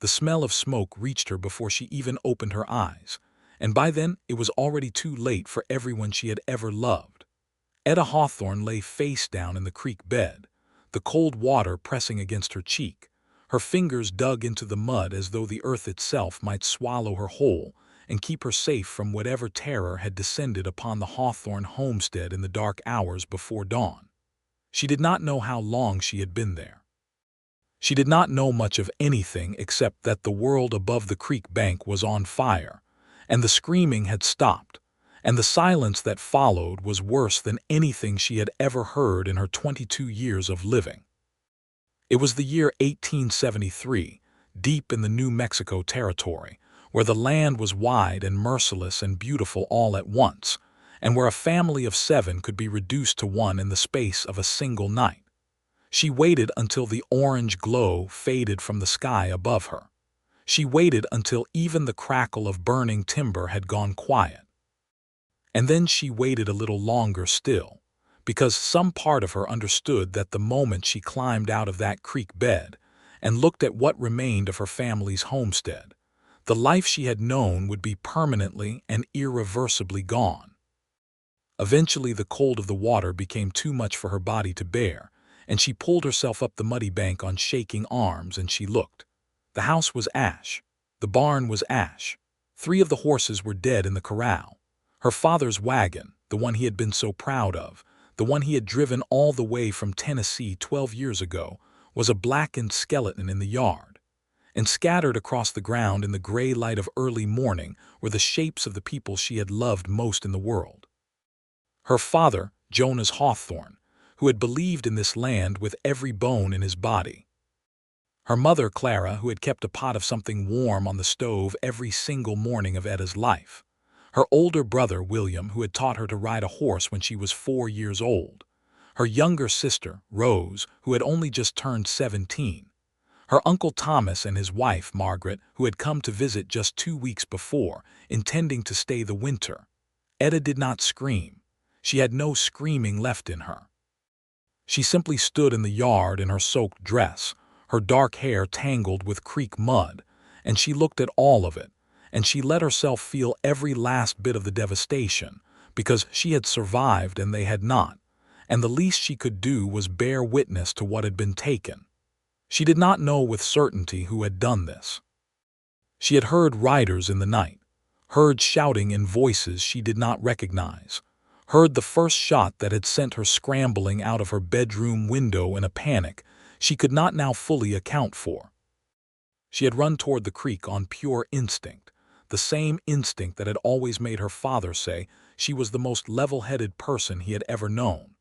The smell of smoke reached her before she even opened her eyes, and by then it was already too late for everyone she had ever loved. Etta Hawthorne lay face down in the creek bed, the cold water pressing against her cheek. Her fingers dug into the mud as though the earth itself might swallow her whole and keep her safe from whatever terror had descended upon the Hawthorne homestead in the dark hours before dawn. She did not know how long she had been there. She did not know much of anything except that the world above the creek bank was on fire, and the screaming had stopped, and the silence that followed was worse than anything she had ever heard in her 22 years of living. It was the year 1873, deep in the New Mexico territory, where the land was wide and merciless and beautiful all at once, and where a family of 7 could be reduced to 1 in the space of a single night. She waited until the orange glow faded from the sky above her. She waited until even the crackle of burning timber had gone quiet. And then she waited a little longer still, because some part of her understood that the moment she climbed out of that creek bed and looked at what remained of her family's homestead, the life she had known would be permanently and irreversibly gone. Eventually the cold of the water became too much for her body to bear, and she pulled herself up the muddy bank on shaking arms and she looked. The house was ash. The barn was ash. 3 of the horses were dead in the corral. Her father's wagon, the one he had been so proud of, the one he had driven all the way from Tennessee 12 years ago, was a blackened skeleton in the yard. And scattered across the ground in the gray light of early morning were the shapes of the people she had loved most in the world. Her father, Jonas Hawthorne, who had believed in this land with every bone in his body. Her mother, Clara, who had kept a pot of something warm on the stove every single morning of Etta's life. Her older brother, William, who had taught her to ride a horse when she was 4 years old. Her younger sister, Rose, who had only just turned 17. Her Uncle Thomas and his wife, Margaret, who had come to visit just 2 weeks before, intending to stay the winter. Etta did not scream. She had no screaming left in her. She simply stood in the yard in her soaked dress, her dark hair tangled with creek mud, and she looked at all of it, and she let herself feel every last bit of the devastation, because she had survived and they had not, and the least she could do was bear witness to what had been taken. She did not know with certainty who had done this. She had heard riders in the night, heard shouting in voices she did not recognize, heard the first shot that had sent her scrambling out of her bedroom window in a panic she could not now fully account for. She had run toward the creek on pure instinct, the same instinct that had always made her father say she was the most level-headed person he had ever known.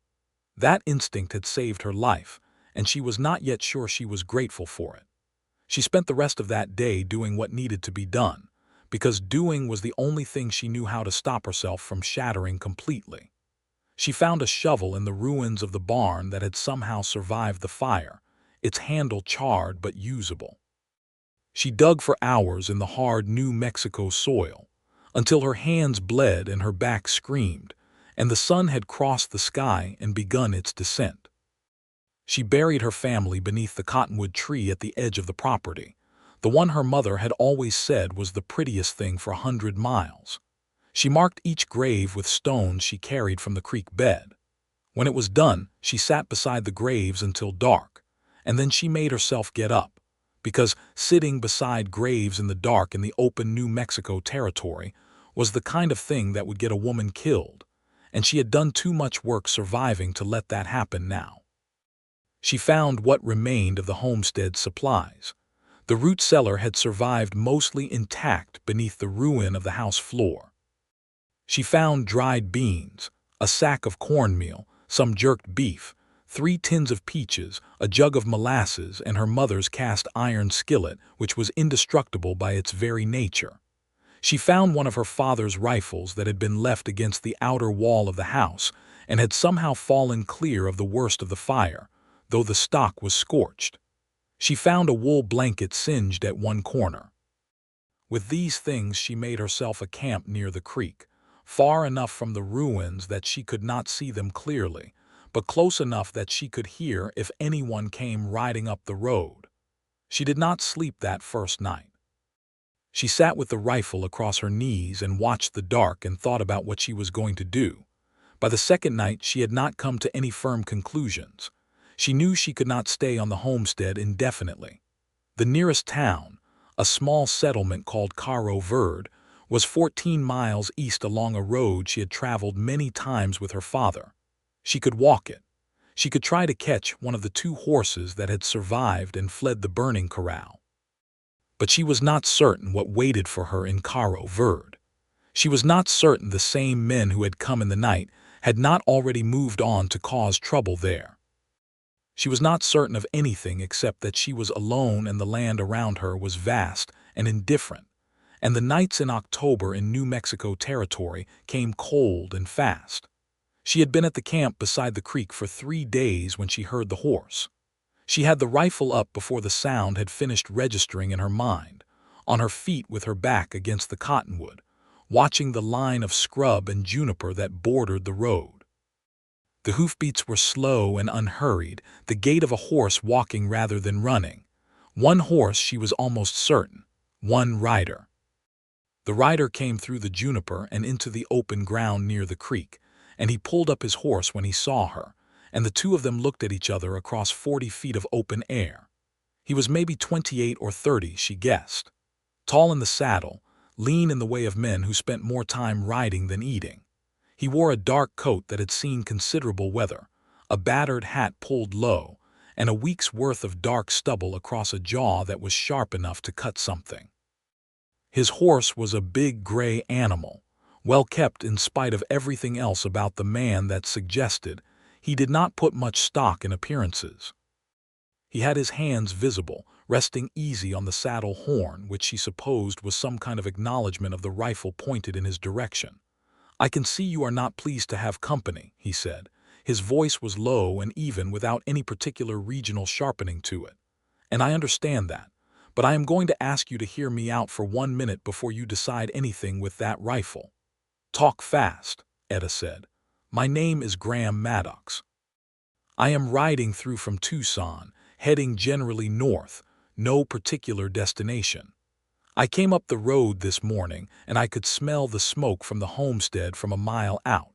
That instinct had saved her life, and she was not yet sure she was grateful for it. She spent the rest of that day doing what needed to be done, because doing was the only thing she knew how to stop herself from shattering completely. She found a shovel in the ruins of the barn that had somehow survived the fire, its handle charred but usable. She dug for hours in the hard New Mexico soil, until her hands bled and her back screamed, and the sun had crossed the sky and begun its descent. She buried her family beneath the cottonwood tree at the edge of the property, the one her mother had always said was the prettiest thing for 100 miles. She marked each grave with stones she carried from the creek bed. When it was done, she sat beside the graves until dark, and then she made herself get up, because sitting beside graves in the dark in the open New Mexico territory was the kind of thing that would get a woman killed, and she had done too much work surviving to let that happen now. She found what remained of the homestead supplies. The root cellar had survived mostly intact beneath the ruin of the house floor. She found dried beans, a sack of cornmeal, some jerked beef, 3 tins of peaches, a jug of molasses, and her mother's cast iron skillet, which was indestructible by its very nature. She found one of her father's rifles that had been left against the outer wall of the house and had somehow fallen clear of the worst of the fire, though the stock was scorched. She found a wool blanket singed at one corner. With these things she made herself a camp near the creek, far enough from the ruins that she could not see them clearly, but close enough that she could hear if anyone came riding up the road. She did not sleep that first night. She sat with the rifle across her knees and watched the dark and thought about what she was going to do. By the second night, she had not come to any firm conclusions. She knew she could not stay on the homestead indefinitely. The nearest town, a small settlement called Caro Verde, was 14 miles east along a road she had traveled many times with her father. She could walk it. She could try to catch one of the 2 horses that had survived and fled the burning corral. But she was not certain what waited for her in Caro Verde. She was not certain the same men who had come in the night had not already moved on to cause trouble there. She was not certain of anything except that she was alone and the land around her was vast and indifferent, and the nights in October in New Mexico territory came cold and fast. She had been at the camp beside the creek for 3 days when she heard the horse. She had the rifle up before the sound had finished registering in her mind, on her feet with her back against the cottonwood, watching the line of scrub and juniper that bordered the road. The hoofbeats were slow and unhurried, the gait of a horse walking rather than running. One horse, she was almost certain, one rider. The rider came through the juniper and into the open ground near the creek, and he pulled up his horse when he saw her, and the 2 of them looked at each other across 40 feet of open air. He was maybe 28 or 30, she guessed. Tall in the saddle, lean in the way of men who spent more time riding than eating. He wore a dark coat that had seen considerable weather, a battered hat pulled low, and a week's worth of dark stubble across a jaw that was sharp enough to cut something. His horse was a big gray animal, well kept in spite of everything else about the man that suggested he did not put much stock in appearances. He had his hands visible, resting easy on the saddle horn, which she supposed was some kind of acknowledgement of the rifle pointed in his direction. "I can see you are not pleased to have company," he said. His voice was low and even without any particular regional sharpening to it. "And I understand that, but I am going to ask you to hear me out for 1 minute before you decide anything with that rifle." "Talk fast," Etta said. "My name is Graham Maddox. I am riding through from Tucson, heading generally north, no particular destination. I came up the road this morning and I could smell the smoke from the homestead from a mile out.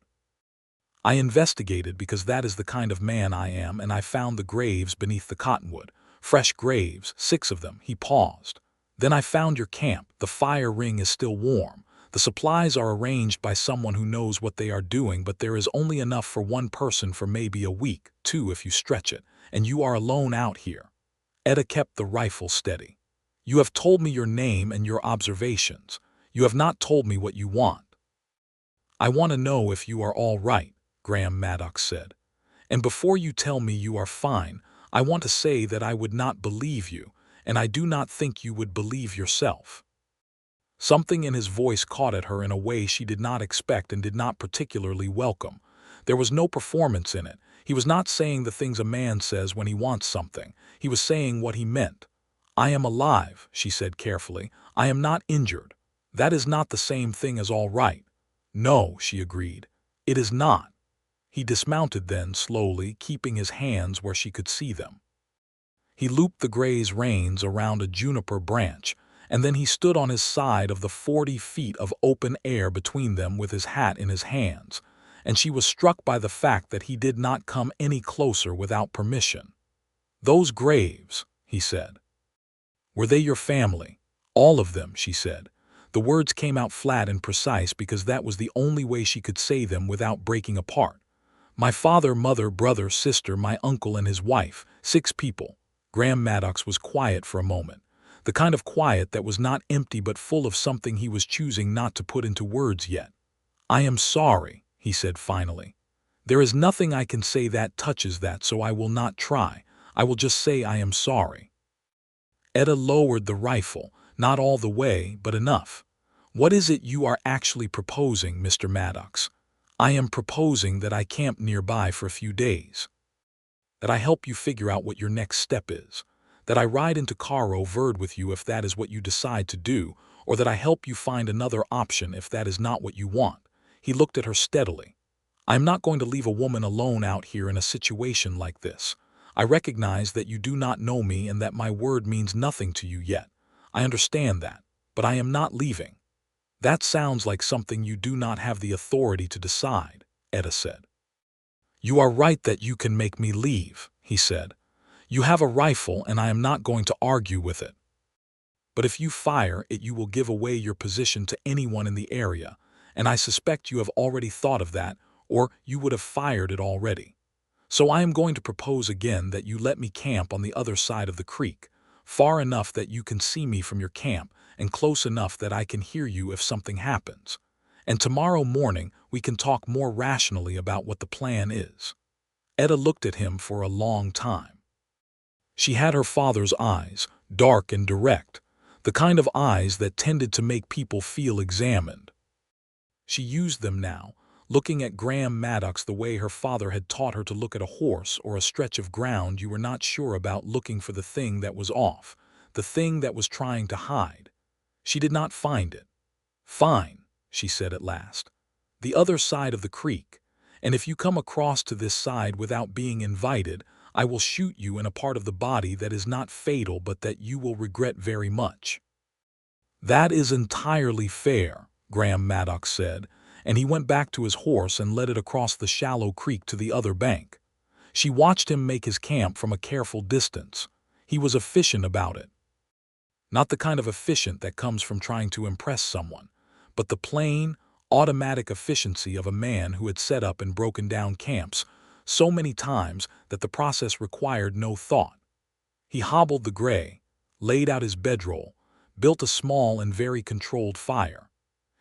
I investigated because that is the kind of man I am, and I found the graves beneath the cottonwood. Fresh graves, 6 of them." He paused. "Then I found your camp. The fire ring is still warm. The supplies are arranged by someone who knows what they are doing, but there is only enough for 1 person for maybe a week, 2 if you stretch it, and you are alone out here." Etta kept the rifle steady. "You have told me your name and your observations. You have not told me what you want." "I want to know if you are all right," Graham Maddox said. "And before you tell me you are fine, I want to say that I would not believe you, and I do not think you would believe yourself." Something in his voice caught at her in a way she did not expect and did not particularly welcome. There was no performance in it. He was not saying the things a man says when he wants something. He was saying what he meant. "I am alive," she said carefully. "I am not injured. That is not the same thing as all right." "No," she agreed. "It is not." He dismounted then, slowly, keeping his hands where she could see them. He looped the gray's reins around a juniper branch, and then he stood on his side of the 40 feet of open air between them with his hat in his hands, and she was struck by the fact that he did not come any closer without permission. "Those graves," he said. "Were they your family?" "All of them," she said. The words came out flat and precise because that was the only way she could say them without breaking apart. "My father, mother, brother, sister, my uncle and his wife, 6 people." Graham Maddox was quiet for a moment. The kind of quiet that was not empty but full of something he was choosing not to put into words yet. "I am sorry," he said finally. "There is nothing I can say that touches that, so I will not try. I will just say I am sorry." Etta lowered the rifle, not all the way, but enough. "What is it you are actually proposing, Mr. Maddox?" "I am proposing that I camp nearby for a few days. That I help you figure out what your next step is. That I ride into Caro Verde with you if that is what you decide to do, or that I help you find another option if that is not what you want." He looked at her steadily. "I am not going to leave a woman alone out here in a situation like this. I recognize that you do not know me and that my word means nothing to you yet. I understand that, but I am not leaving." "That sounds like something you do not have the authority to decide," Etta said. "You are right that you can make me leave," he said. "You have a rifle and I am not going to argue with it. But if you fire it, you will give away your position to anyone in the area, and I suspect you have already thought of that, or you would have fired it already. So I am going to propose again that you let me camp on the other side of the creek, far enough that you can see me from your camp and close enough that I can hear you if something happens. And tomorrow morning we can talk more rationally about what the plan is." Etta looked at him for a long time. She had her father's eyes, dark and direct, the kind of eyes that tended to make people feel examined. She used them now, looking at Graham Maddox the way her father had taught her to look at a horse or a stretch of ground you were not sure about, looking for the thing that was off, the thing that was trying to hide. She did not find it. "Fine," she said at last. "The other side of the creek, and if you come across to this side without being invited, I will shoot you in a part of the body that is not fatal but that you will regret very much." "That is entirely fair," Graham Maddox said, and he went back to his horse and led it across the shallow creek to the other bank. She watched him make his camp from a careful distance. He was efficient about it. Not the kind of efficient that comes from trying to impress someone, but the plain, automatic efficiency of a man who had set up and broken down camps so many times that the process required no thought. He hobbled the gray, laid out his bedroll, built a small and very controlled fire.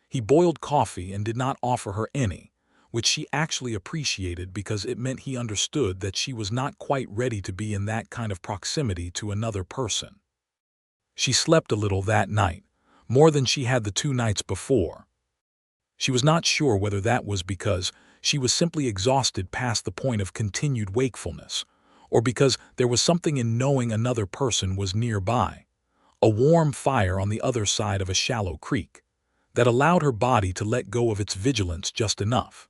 He boiled coffee and did not offer her any, which she actually appreciated because it meant he understood that she was not quite ready to be in that kind of proximity to another person. She slept a little that night, more than she had the 2 nights before. She was not sure whether that was because she was simply exhausted past the point of continued wakefulness, or because there was something in knowing another person was nearby, a warm fire on the other side of a shallow creek, that allowed her body to let go of its vigilance just enough.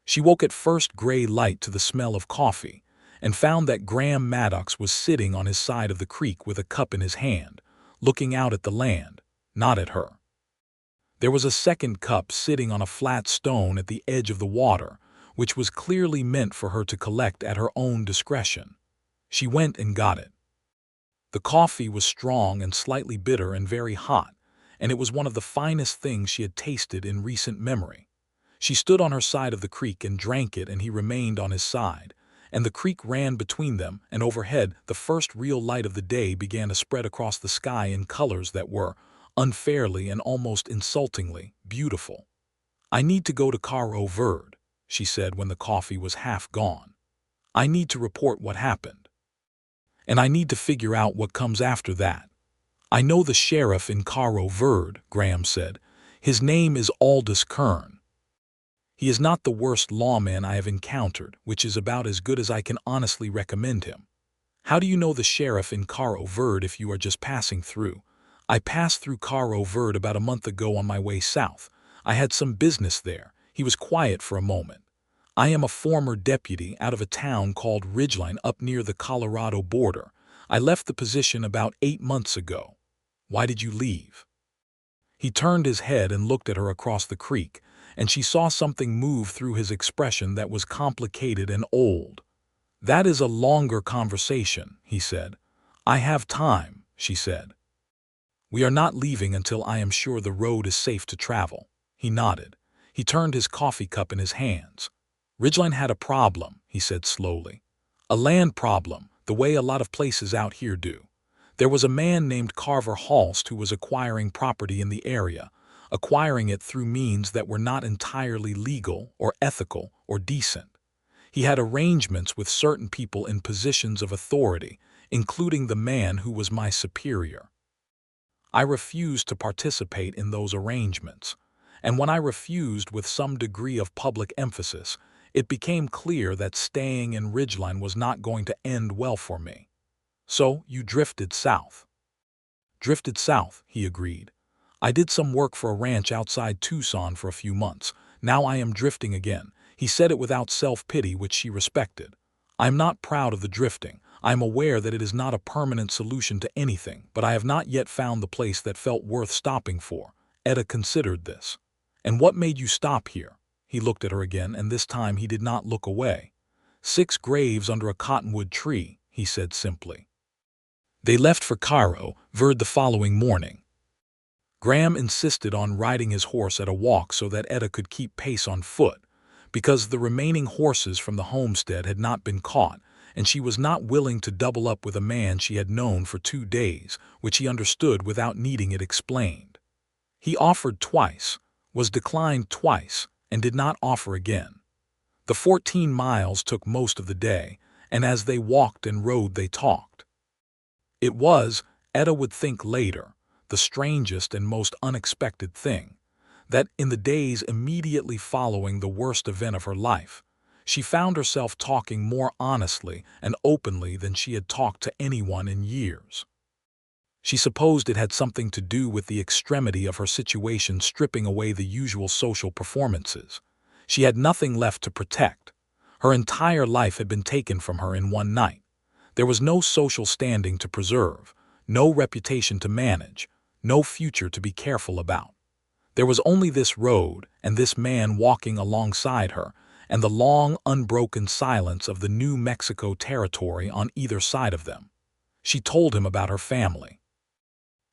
She woke at first gray light to the smell of coffee and found that Graham Maddox was sitting on his side of the creek with a cup in his hand, looking out at the land, not at her. There was a second cup sitting on a flat stone at the edge of the water, which was clearly meant for her to collect at her own discretion. She went and got it. The coffee was strong and slightly bitter and very hot, and it was one of the finest things she had tasted in recent memory. She stood on her side of the creek and drank it, and he remained on his side, and the creek ran between them, and overhead the first real light of the day began to spread across the sky in colors that were, unfairly and almost insultingly, beautiful. "I need to go to Caro Verde," she said when the coffee was half gone. "I need to report what happened. And I need to figure out what comes after that. I know the sheriff in Caro Verde," Graham said. "His name is Aldous Kern. He is not the worst lawman I have encountered, which is about as good as I can honestly recommend him." "How do you know the sheriff in Caro Verde if you are just passing through?" "I passed through Caro Verde about a month ago on my way south. I had some business there." He was quiet for a moment. "I am a former deputy out of a town called Ridgeline up near the Colorado border. I left the position about 8 months ago." "Why did you leave?" He turned his head and looked at her across the creek, and she saw something move through his expression that was complicated and old. "That is a longer conversation," he said. "I have time," she said. "We are not leaving until I am sure the road is safe to travel." He nodded. He turned his coffee cup in his hands. "Ridgeline had a problem," he said slowly. "A land problem, the way a lot of places out here do. There was a man named Carver Halst who was acquiring property in the area, acquiring it through means that were not entirely legal or ethical or decent. He had arrangements with certain people in positions of authority, including the man who was my superior. I refused to participate in those arrangements, and when I refused with some degree of public emphasis, it became clear that staying in Ridgeline was not going to end well for me. So you drifted south." "Drifted south," he agreed. "I did some work for a ranch outside Tucson for a few months. Now I am drifting again." He said it without self-pity, which she respected. "I am not proud of the drifting. I am aware that it is not a permanent solution to anything, but I have not yet found the place that felt worth stopping for. Etta considered this. And what made you stop here? He looked at her again, and this time he did not look away. 6 graves under a cottonwood tree, he said simply. They left for Cairo, Verde the following morning. Graham insisted on riding his horse at a walk so that Etta could keep pace on foot, because the remaining horses from the homestead had not been caught, and she was not willing to double up with a man she had known for 2 days, which he understood without needing it explained. He offered twice, was declined twice, and did not offer again. The 14 miles took most of the day, and as they walked and rode they talked. It was, Etta would think later, the strangest and most unexpected thing, that in the days immediately following the worst event of her life, she found herself talking more honestly and openly than she had talked to anyone in years. She supposed it had something to do with the extremity of her situation stripping away the usual social performances. She had nothing left to protect. Her entire life had been taken from her in one night. There was no social standing to preserve, no reputation to manage, no future to be careful about. There was only this road and this man walking alongside her, and the long, unbroken silence of the New Mexico territory on either side of them. She told him about her family,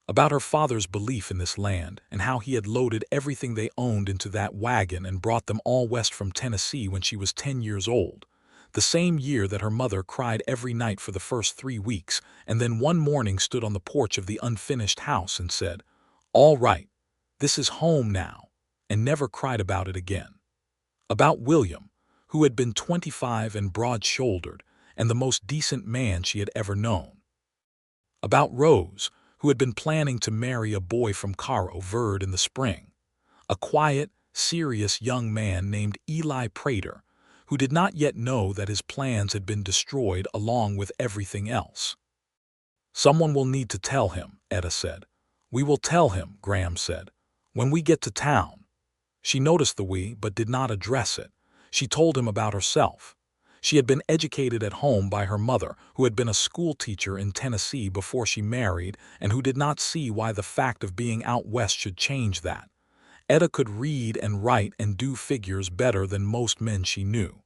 about her father's belief in this land and how he had loaded everything they owned into that wagon and brought them all west from Tennessee when she was 10 years old, the same year that her mother cried every night for the first 3 weeks, and then one morning stood on the porch of the unfinished house and said, "All right, this is home now," and never cried about it again. About William, who had been 25 and broad-shouldered, and the most decent man she had ever known. About Rose, who had been planning to marry a boy from Cairo Verde in the spring, a quiet, serious young man named Eli Prater, who did not yet know that his plans had been destroyed along with everything else. "Someone will need to tell him," Etta said. "We will tell him," Graham said, "when we get to town." She noticed the "we" but did not address it. She told him about herself. She had been educated at home by her mother, who had been a school teacher in Tennessee before she married and who did not see why the fact of being out west should change that. Etta could read and write and do figures better than most men she knew.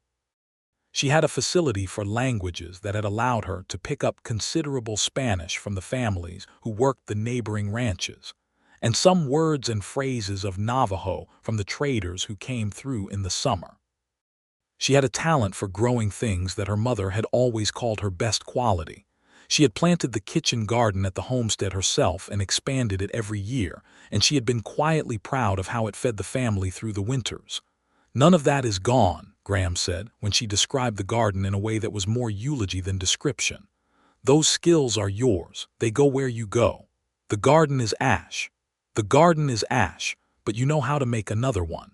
She had a facility for languages that had allowed her to pick up considerable Spanish from the families who worked the neighboring ranches, and some words and phrases of Navajo from the traders who came through in the summer. She had a talent for growing things that her mother had always called her best quality. She had planted the kitchen garden at the homestead herself and expanded it every year, and she had been quietly proud of how it fed the family through the winters. "None of that is gone," Graham said, when she described the garden in a way that was more eulogy than description. "Those skills are yours. They go where you go. The garden is ash. The garden is ash, but you know how to make another one."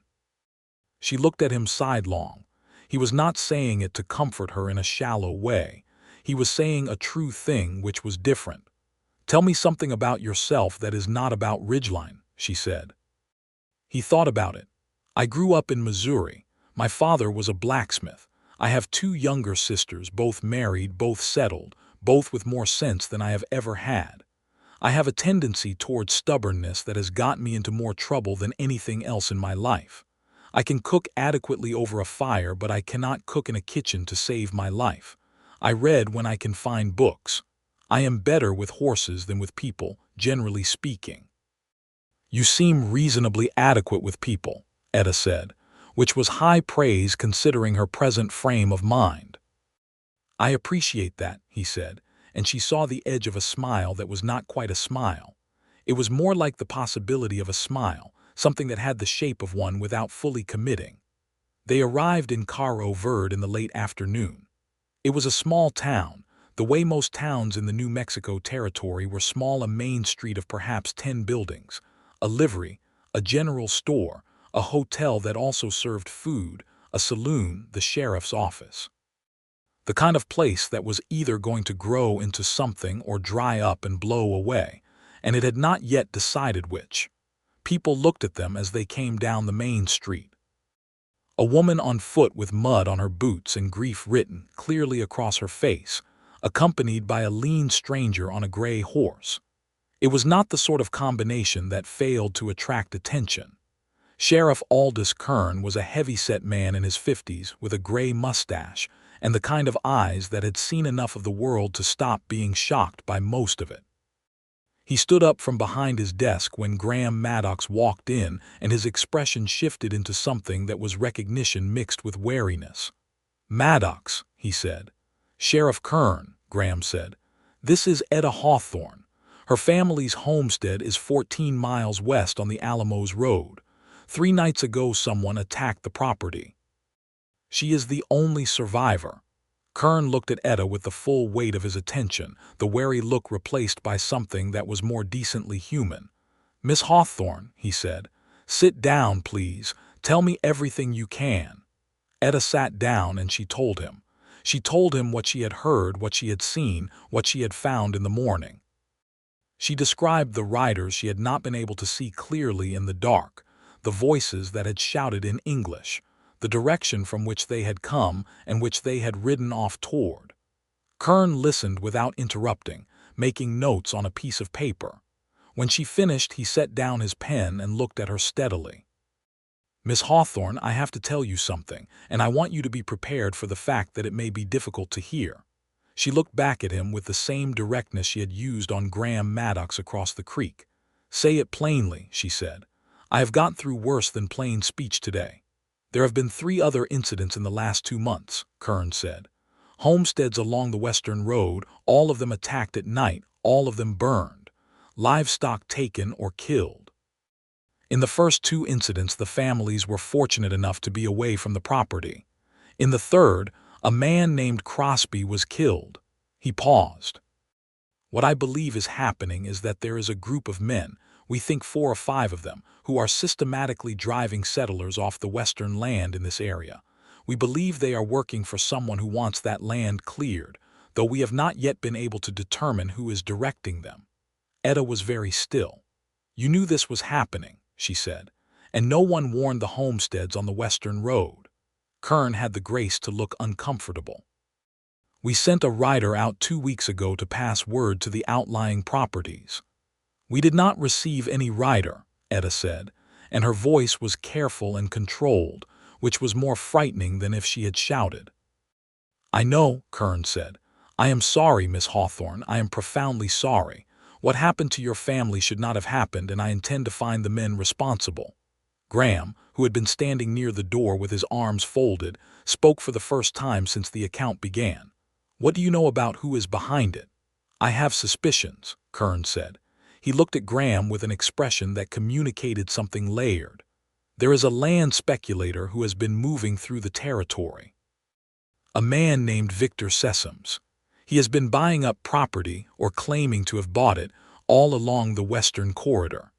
She looked at him sidelong. He was not saying it to comfort her in a shallow way. He was saying a true thing which was different. "Tell me something about yourself that is not about Ridgeline," she said. He thought about it. "I grew up in Missouri. My father was a blacksmith. I have 2 younger sisters, both married, both settled, both with more sense than I have ever had. I have a tendency towards stubbornness that has got me into more trouble than anything else in my life. I can cook adequately over a fire, but I cannot cook in a kitchen to save my life. I read when I can find books. I am better with horses than with people, generally speaking." "You seem reasonably adequate with people," Etta said, which was high praise considering her present frame of mind. "I appreciate that," he said, and she saw the edge of a smile that was not quite a smile. It was more like the possibility of a smile, something that had the shape of one without fully committing. They arrived in Cairo Verde in the late afternoon. It was a small town, the way most towns in the New Mexico territory were small, a main street of perhaps 10 buildings, a livery, a general store, a hotel that also served food, a saloon, the sheriff's office. The kind of place that was either going to grow into something or dry up and blow away, and it had not yet decided which. People looked at them as they came down the main street. A woman on foot with mud on her boots and grief written clearly across her face, accompanied by a lean stranger on a gray horse. It was not the sort of combination that failed to attract attention. Sheriff Aldous Kern was a heavy-set man in his 50s with a gray mustache and the kind of eyes that had seen enough of the world to stop being shocked by most of it. He stood up from behind his desk when Graham Maddox walked in, and his expression shifted into something that was recognition mixed with wariness. "Maddox," he said. "Sheriff Kern," Graham said. "This is Etta Hawthorne. Her family's homestead is 14 miles west on the Alamos Road. 3 nights ago someone attacked the property. She is the only survivor." Kern looked at Etta with the full weight of his attention, the wary look replaced by something that was more decently human. "Miss Hawthorne," he said, "sit down, please. Tell me everything you can." Etta sat down and she told him. She told him what she had heard, what she had seen, what she had found in the morning. She described the riders she had not been able to see clearly in the dark, the voices that had shouted in English, the direction from which they had come and which they had ridden off toward. Kern listened without interrupting, making notes on a piece of paper. When she finished, he set down his pen and looked at her steadily. "Miss Hawthorne, I have to tell you something, and I want you to be prepared for the fact that it may be difficult to hear." She looked back at him with the same directness she had used on Graham Maddox across the creek. "Say it plainly," she said. "I have got through worse than plain speech today." "There have been 3 other incidents in the last 2 months, Kern said. "Homesteads along the Western Road, all of them attacked at night, all of them burned. Livestock taken or killed. In the first 2 incidents, the families were fortunate enough to be away from the property. In the third, a man named Crosby was killed." He paused. "What I believe is happening is that there is a group of men, we think 4 or 5 of them, who are systematically driving settlers off the western land in this area. We believe they are working for someone who wants that land cleared, though we have not yet been able to determine who is directing them." Etta was very still. "You knew this was happening," she said, "and no one warned the homesteads on the Western Road." Kern had the grace to look uncomfortable. "We sent a rider out 2 weeks ago to pass word to the outlying properties." "We did not receive any rider," Etta said, and her voice was careful and controlled, which was more frightening than if she had shouted. "I know," Kern said. "I am sorry, Miss Hawthorne. I am profoundly sorry. What happened to your family should not have happened, and I intend to find the men responsible." Graham, who had been standing near the door with his arms folded, spoke for the first time since the account began. "What do you know about who is behind it?" "I have suspicions," Kern said. He looked at Graham with an expression that communicated something layered. "There is a land speculator who has been moving through the territory. A man named Victor Sessoms. He has been buying up property, or claiming to have bought it, all along the western corridor.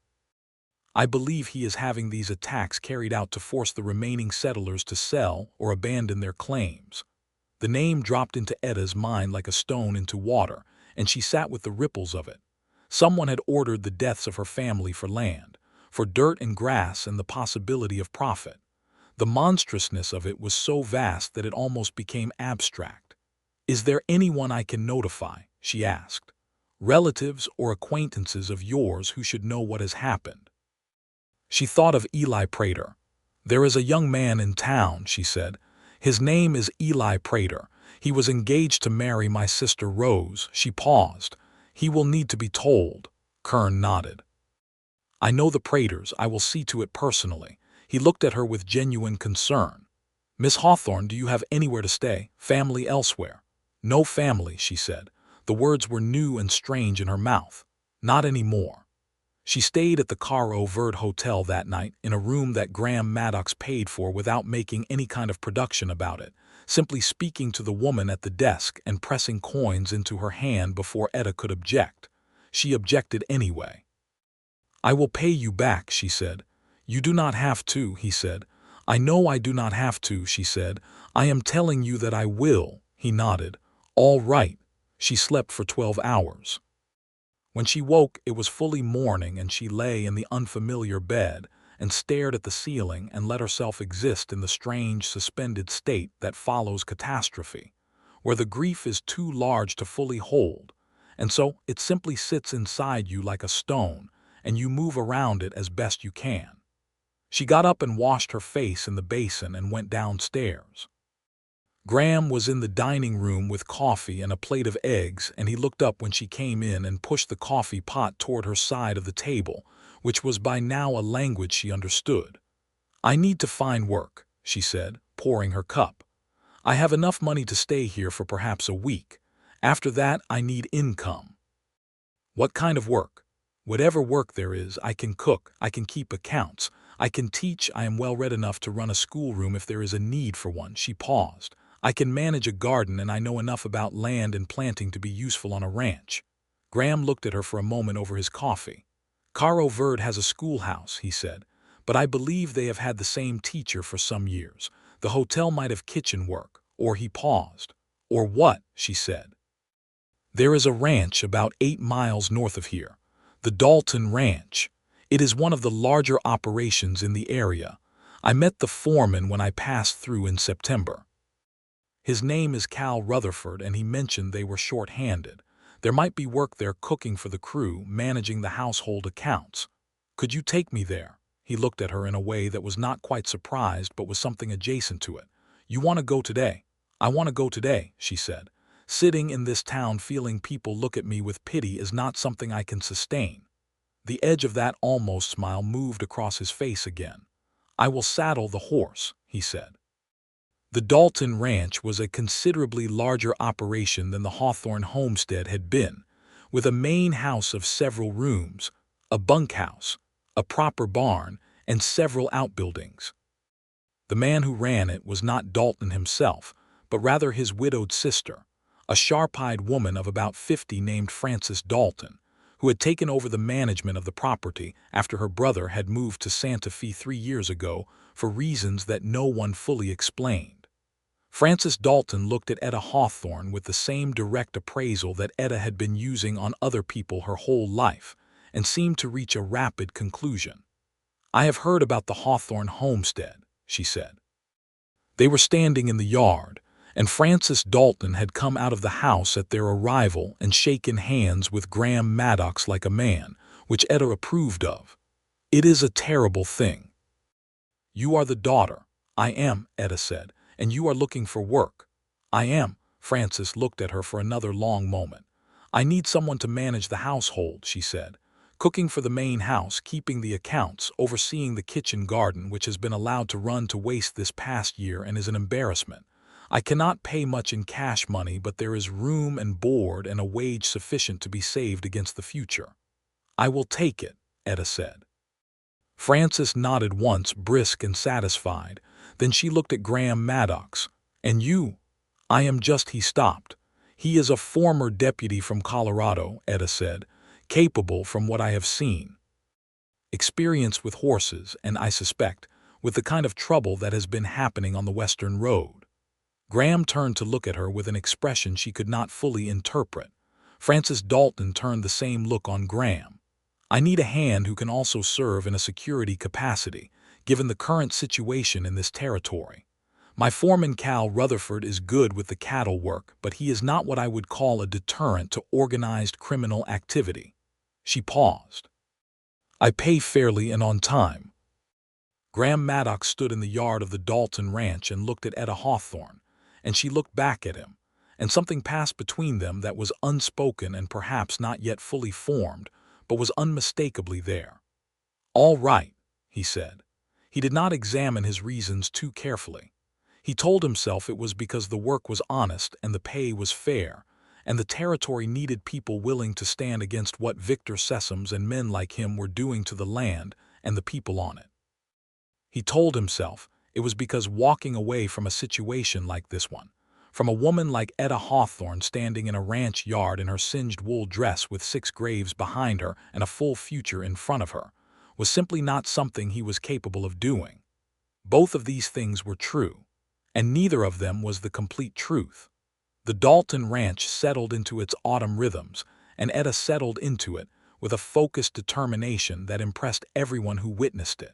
I believe he is having these attacks carried out to force the remaining settlers to sell or abandon their claims." The name dropped into Etta's mind like a stone into water, and she sat with the ripples of it. Someone had ordered the deaths of her family for land, for dirt and grass and the possibility of profit. The monstrousness of it was so vast that it almost became abstract. "Is there anyone I can notify?" she asked. "Relatives or acquaintances of yours who should know what has happened?" She thought of Eli Prater. "There is a young man in town," she said. "His name is Eli Prater. He was engaged to marry my sister Rose." She paused. "He will need to be told." Kern nodded. "I know the Praters. I will see to it personally." He looked at her with genuine concern. "Miss Hawthorne, do you have anywhere to stay? Family elsewhere?" "No family," she said. The words were new and strange in her mouth. "Not anymore." She stayed at the Caro Verde Hotel that night, in a room that Graham Maddox paid for without making any kind of production about it, simply speaking to the woman at the desk and pressing coins into her hand before Etta could object. She objected anyway. "I will pay you back," she said. "You do not have to," he said. "I know I do not have to," she said. "I am telling you that I will," he nodded. "All right." She slept for 12 hours. When she woke, it was fully morning, and she lay in the unfamiliar bed and stared at the ceiling and let herself exist in the strange, suspended state that follows catastrophe. where the grief is too large to fully hold, and so it simply sits inside you like a stone, and you move around it as best you can. She got up and washed her face in the basin and went downstairs. Graham was in the dining room with coffee and a plate of eggs, and he looked up when she came in and pushed the coffee pot toward her side of the table, which was by now a language she understood. "I need to find work," she said, pouring her cup. "I have enough money to stay here for perhaps a week. After that, I need income." "What kind of work?" "Whatever work there is. I can cook, I can keep accounts, I can teach, I am well read enough to run a schoolroom if there is a need for one." She paused. "I can manage a garden, and I know enough about land and planting to be useful on a ranch." Graham looked at her for a moment over his coffee. "Caro Verde has a schoolhouse," he said, "but I believe they have had the same teacher for some years. The hotel might have kitchen work." Or he paused. "Or what?" she said. "There is a ranch about 8 miles north of here, the Dalton Ranch. It is one of the larger operations in the area. I met the foreman when I passed through in September. His name is Cal Rutherford, and he mentioned they were short-handed. There might be work there cooking for the crew, managing the household accounts. Could you take me there?" He looked at her in a way that was not quite surprised but was something adjacent to it. "You want to go today?" "I want to go today," she said. "Sitting in this town feeling people look at me with pity is not something I can sustain." The edge of that almost smile moved across his face again. "I will saddle the horse," he said. The Dalton Ranch was a considerably larger operation than the Hawthorne homestead had been, with a main house of several rooms, a bunkhouse, a proper barn, and several outbuildings. The man who ran it was not Dalton himself, but rather his widowed sister, a sharp-eyed woman of about 50 named Frances Dalton, who had taken over the management of the property after her brother had moved to Santa Fe 3 years ago for reasons that no one fully explained. Frances Dalton looked at Etta Hawthorne with the same direct appraisal that Etta had been using on other people her whole life, and seemed to reach a rapid conclusion. "I have heard about the Hawthorne homestead," she said. They were standing in the yard, and Frances Dalton had come out of the house at their arrival and shaken hands with Graham Maddox like a man, which Etta approved of. "It is a terrible thing." "You are the daughter." "I am," Etta said. "And you are looking for work." "I am." Frances looked at her for another long moment. "I need someone to manage the household," she said. "Cooking for the main house, keeping the accounts, overseeing the kitchen garden, which has been allowed to run to waste this past year and is an embarrassment. I cannot pay much in cash money, but there is room and board and a wage sufficient to be saved against the future." "I will take it," Etta said. Frances nodded once, brisk and satisfied. Then she looked at Graham Maddox. "And you?" "I am just—" He stopped. "He is a former deputy from Colorado," Etta said. "Capable from what I have seen. Experience with horses, and I suspect, with the kind of trouble that has been happening on the Western Road." Graham turned to look at her with an expression she could not fully interpret. Frances Dalton turned the same look on Graham. "I need a hand who can also serve in a security capacity, given the current situation in this territory. My foreman Cal Rutherford is good with the cattle work, but he is not what I would call a deterrent to organized criminal activity." She paused. "I pay fairly and on time." Graham Maddox stood in the yard of the Dalton Ranch and looked at Etta Hawthorne, and she looked back at him, and something passed between them that was unspoken and perhaps not yet fully formed, but was unmistakably there. "All right," he said. He did not examine his reasons too carefully. He told himself it was because the work was honest and the pay was fair, and the territory needed people willing to stand against what Victor Sessoms and men like him were doing to the land and the people on it. He told himself it was because walking away from a situation like this one, from a woman like Etta Hawthorne standing in a ranch yard in her singed wool dress with 6 graves behind her and a full future in front of her, was simply not something he was capable of doing. Both of these things were true, and neither of them was the complete truth. The Dalton Ranch settled into its autumn rhythms, and Etta settled into it with a focused determination that impressed everyone who witnessed it.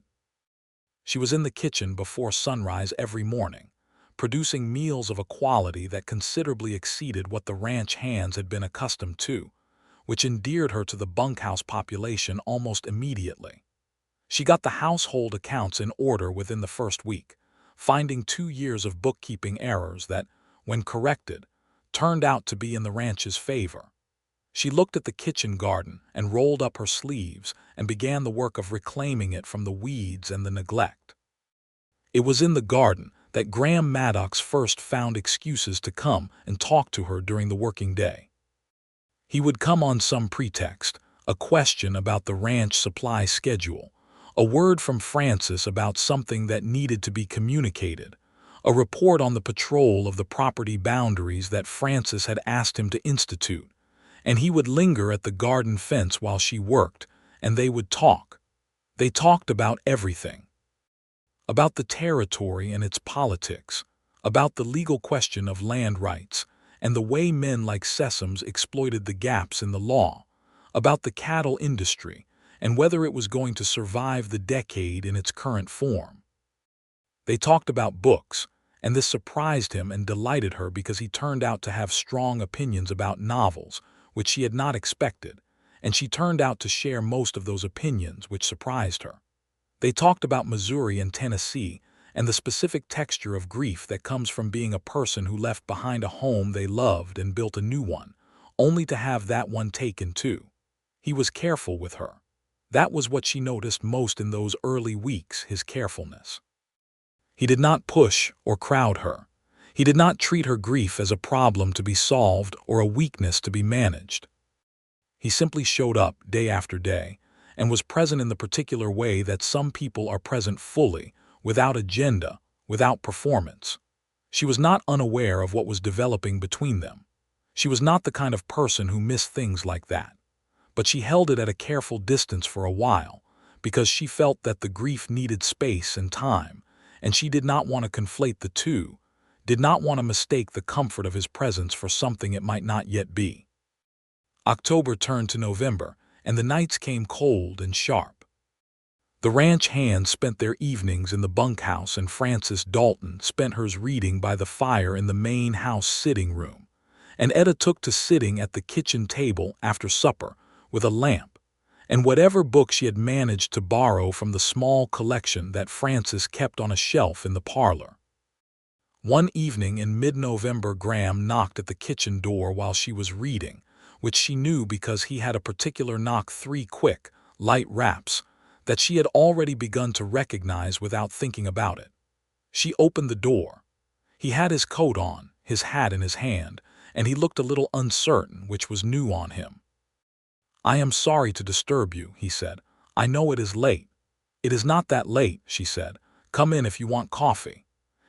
She was in the kitchen before sunrise every morning, producing meals of a quality that considerably exceeded what the ranch hands had been accustomed to, which endeared her to the bunkhouse population almost immediately. She got the household accounts in order within the first week, finding 2 years of bookkeeping errors that, when corrected, turned out to be in the ranch's favor. She looked at the kitchen garden and rolled up her sleeves and began the work of reclaiming it from the weeds and the neglect. It was in the garden that Graham Maddox first found excuses to come and talk to her during the working day. He would come on some pretext, a question about the ranch supply schedule, a word from Francis about something that needed to be communicated, a report on the patrol of the property boundaries that Francis had asked him to institute, and he would linger at the garden fence while she worked, and they would talk. They talked about everything. About the territory and its politics, about the legal question of land rights, and the way men like Sessoms exploited the gaps in the law, about the cattle industry, and whether it was going to survive the decade in its current form. They talked about books, and this surprised him and delighted her because he turned out to have strong opinions about novels, which she had not expected, and she turned out to share most of those opinions, which surprised her. They talked about Missouri and Tennessee, and the specific texture of grief that comes from being a person who left behind a home they loved and built a new one, only to have that one taken too. He was careful with her. That was what she noticed most in those early weeks, his carefulness. He did not push or crowd her. He did not treat her grief as a problem to be solved or a weakness to be managed. He simply showed up day after day and was present in the particular way that some people are present fully, without agenda, without performance. She was not unaware of what was developing between them. She was not the kind of person who missed things like that. But she held it at a careful distance for a while, because she felt that the grief needed space and time, and she did not want to conflate the two, did not want to mistake the comfort of his presence for something it might not yet be. October turned to November, and the nights came cold and sharp. The ranch hands spent their evenings in the bunkhouse, and Frances Dalton spent hers reading by the fire in the main house sitting room, and Etta took to sitting at the kitchen table after supper with a lamp, and whatever book she had managed to borrow from the small collection that Frances kept on a shelf in the parlor. One evening in mid-November, Graham knocked at the kitchen door while she was reading, which she knew because he had a particular knock, 3 quick, light raps, that she had already begun to recognize without thinking about it. She opened the door. He had his coat on, his hat in his hand, and he looked a little uncertain, which was new on him. "I am sorry to disturb you," he said. "I know it is late." "It is not that late," she said. "Come in if you want coffee."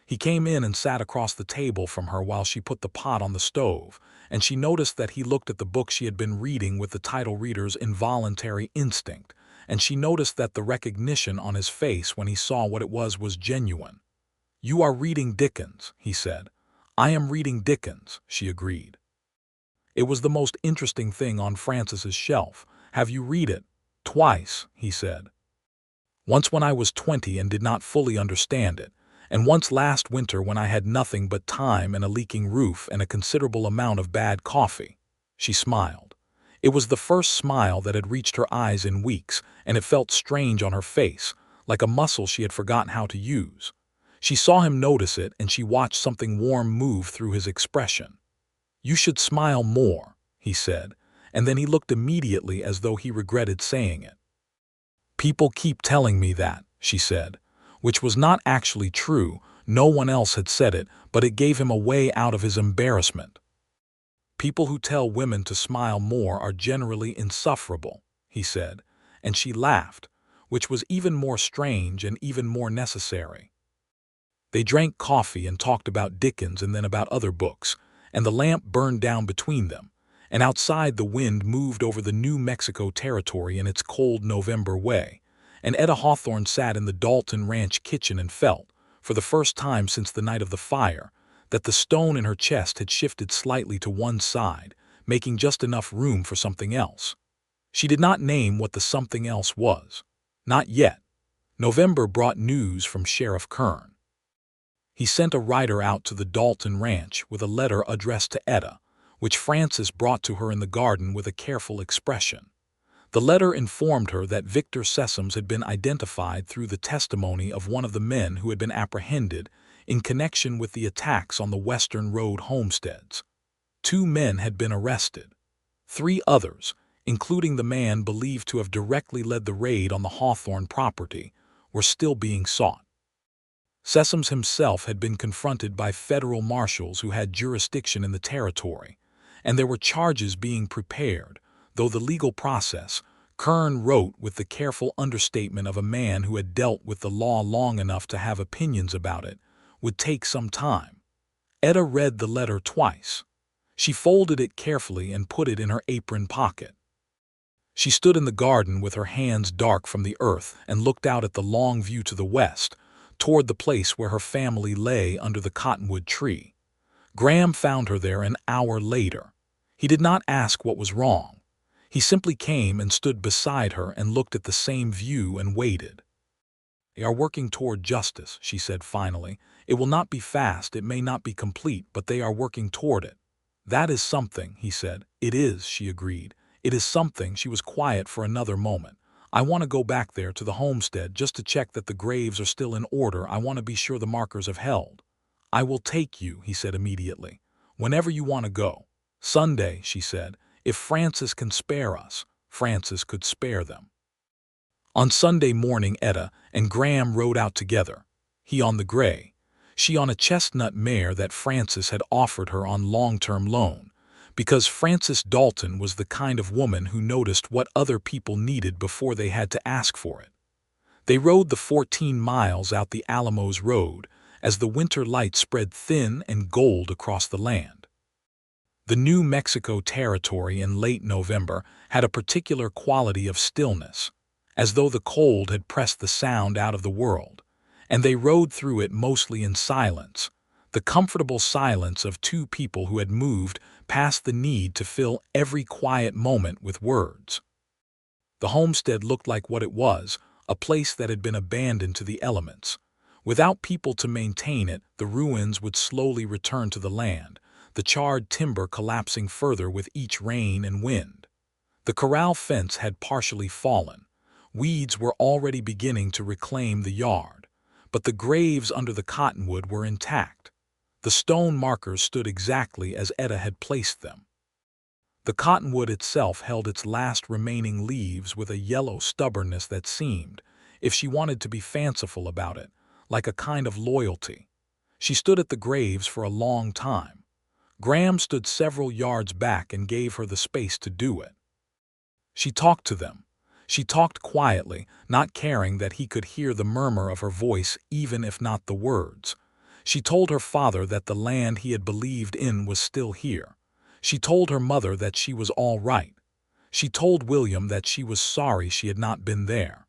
He came in and sat across the table from her while she put the pot on the stove, and she noticed that he looked at the book she had been reading with the title reader's involuntary instinct, and she noticed that the recognition on his face when he saw what it was genuine. "You are reading Dickens," he said. "I am reading Dickens," she agreed. It was the most interesting thing on Frances's shelf. "Have you read it?" "Twice," he said. "Once when I was 20 and did not fully understand it, and once last winter when I had nothing but time and a leaking roof and a considerable amount of bad coffee." She smiled. It was the first smile that had reached her eyes in weeks, and it felt strange on her face, like a muscle she had forgotten how to use. She saw him notice it, and she watched something warm move through his expression. "You should smile more," he said, and then he looked immediately as though he regretted saying it. "People keep telling me that," she said, which was not actually true. No one else had said it, but it gave him a way out of his embarrassment. "People who tell women to smile more are generally insufferable," he said, and she laughed, which was even more strange and even more necessary. They drank coffee and talked about Dickens and then about other books, and the lamp burned down between them, and outside the wind moved over the New Mexico territory in its cold November way, and Etta Hawthorne sat in the Dalton Ranch kitchen and felt, for the first time since the night of the fire, that the stone in her chest had shifted slightly to one side, making just enough room for something else. She did not name what the something else was. Not yet. November brought news from Sheriff Kern. He sent a writer out to the Dalton ranch with a letter addressed to Etta, which Francis brought to her in the garden with a careful expression. The letter informed her that Victor Sessoms had been identified through the testimony of one of the men who had been apprehended in connection with the attacks on the Western Road homesteads. 2 men had been arrested. 3 others, including the man believed to have directly led the raid on the Hawthorne property, were still being sought. Sessoms himself had been confronted by federal marshals who had jurisdiction in the territory, and there were charges being prepared, though the legal process, Kern wrote with the careful understatement of a man who had dealt with the law long enough to have opinions about it, would take some time. Etta read the letter twice. She folded it carefully and put it in her apron pocket. She stood in the garden with her hands dark from the earth and looked out at the long view to the west, toward the place where her family lay under the cottonwood tree. Graham found her there an hour later. He did not ask what was wrong. He simply came and stood beside her and looked at the same view and waited. "They are working toward justice," she said finally. "It will not be fast, it may not be complete, but they are working toward it." "That is something," he said. "It is," she agreed. "It is something." She was quiet for another moment. "I want to go back there to the homestead just to check that the graves are still in order. I want to be sure the markers have held." "I will take you," he said immediately. "Whenever you want to go." "Sunday," she said. "If Francis can spare us." Francis could spare them. On Sunday morning, Etta and Graham rode out together, he on the gray, she on a chestnut mare that Francis had offered her on long-term loan, because Frances Dalton was the kind of woman who noticed what other people needed before they had to ask for it. They rode the 14 miles out the Alamos Road as the winter light spread thin and gold across the land. The New Mexico territory in late November had a particular quality of stillness, as though the cold had pressed the sound out of the world, and they rode through it mostly in silence, the comfortable silence of 2 people who had moved past the need to fill every quiet moment with words. The homestead looked like what it was, a place that had been abandoned to the elements. Without people to maintain it, the ruins would slowly return to the land, the charred timber collapsing further with each rain and wind. The corral fence had partially fallen. Weeds were already beginning to reclaim the yard, but the graves under the cottonwood were intact. The stone markers stood exactly as Etta had placed them. The cottonwood itself held its last remaining leaves with a yellow stubbornness that seemed, if she wanted to be fanciful about it, like a kind of loyalty. She stood at the graves for a long time. Graham stood several yards back and gave her the space to do it. She talked to them. She talked quietly, not caring that he could hear the murmur of her voice even if not the words. She told her father that the land he had believed in was still here. She told her mother that she was all right. She told William that she was sorry she had not been there.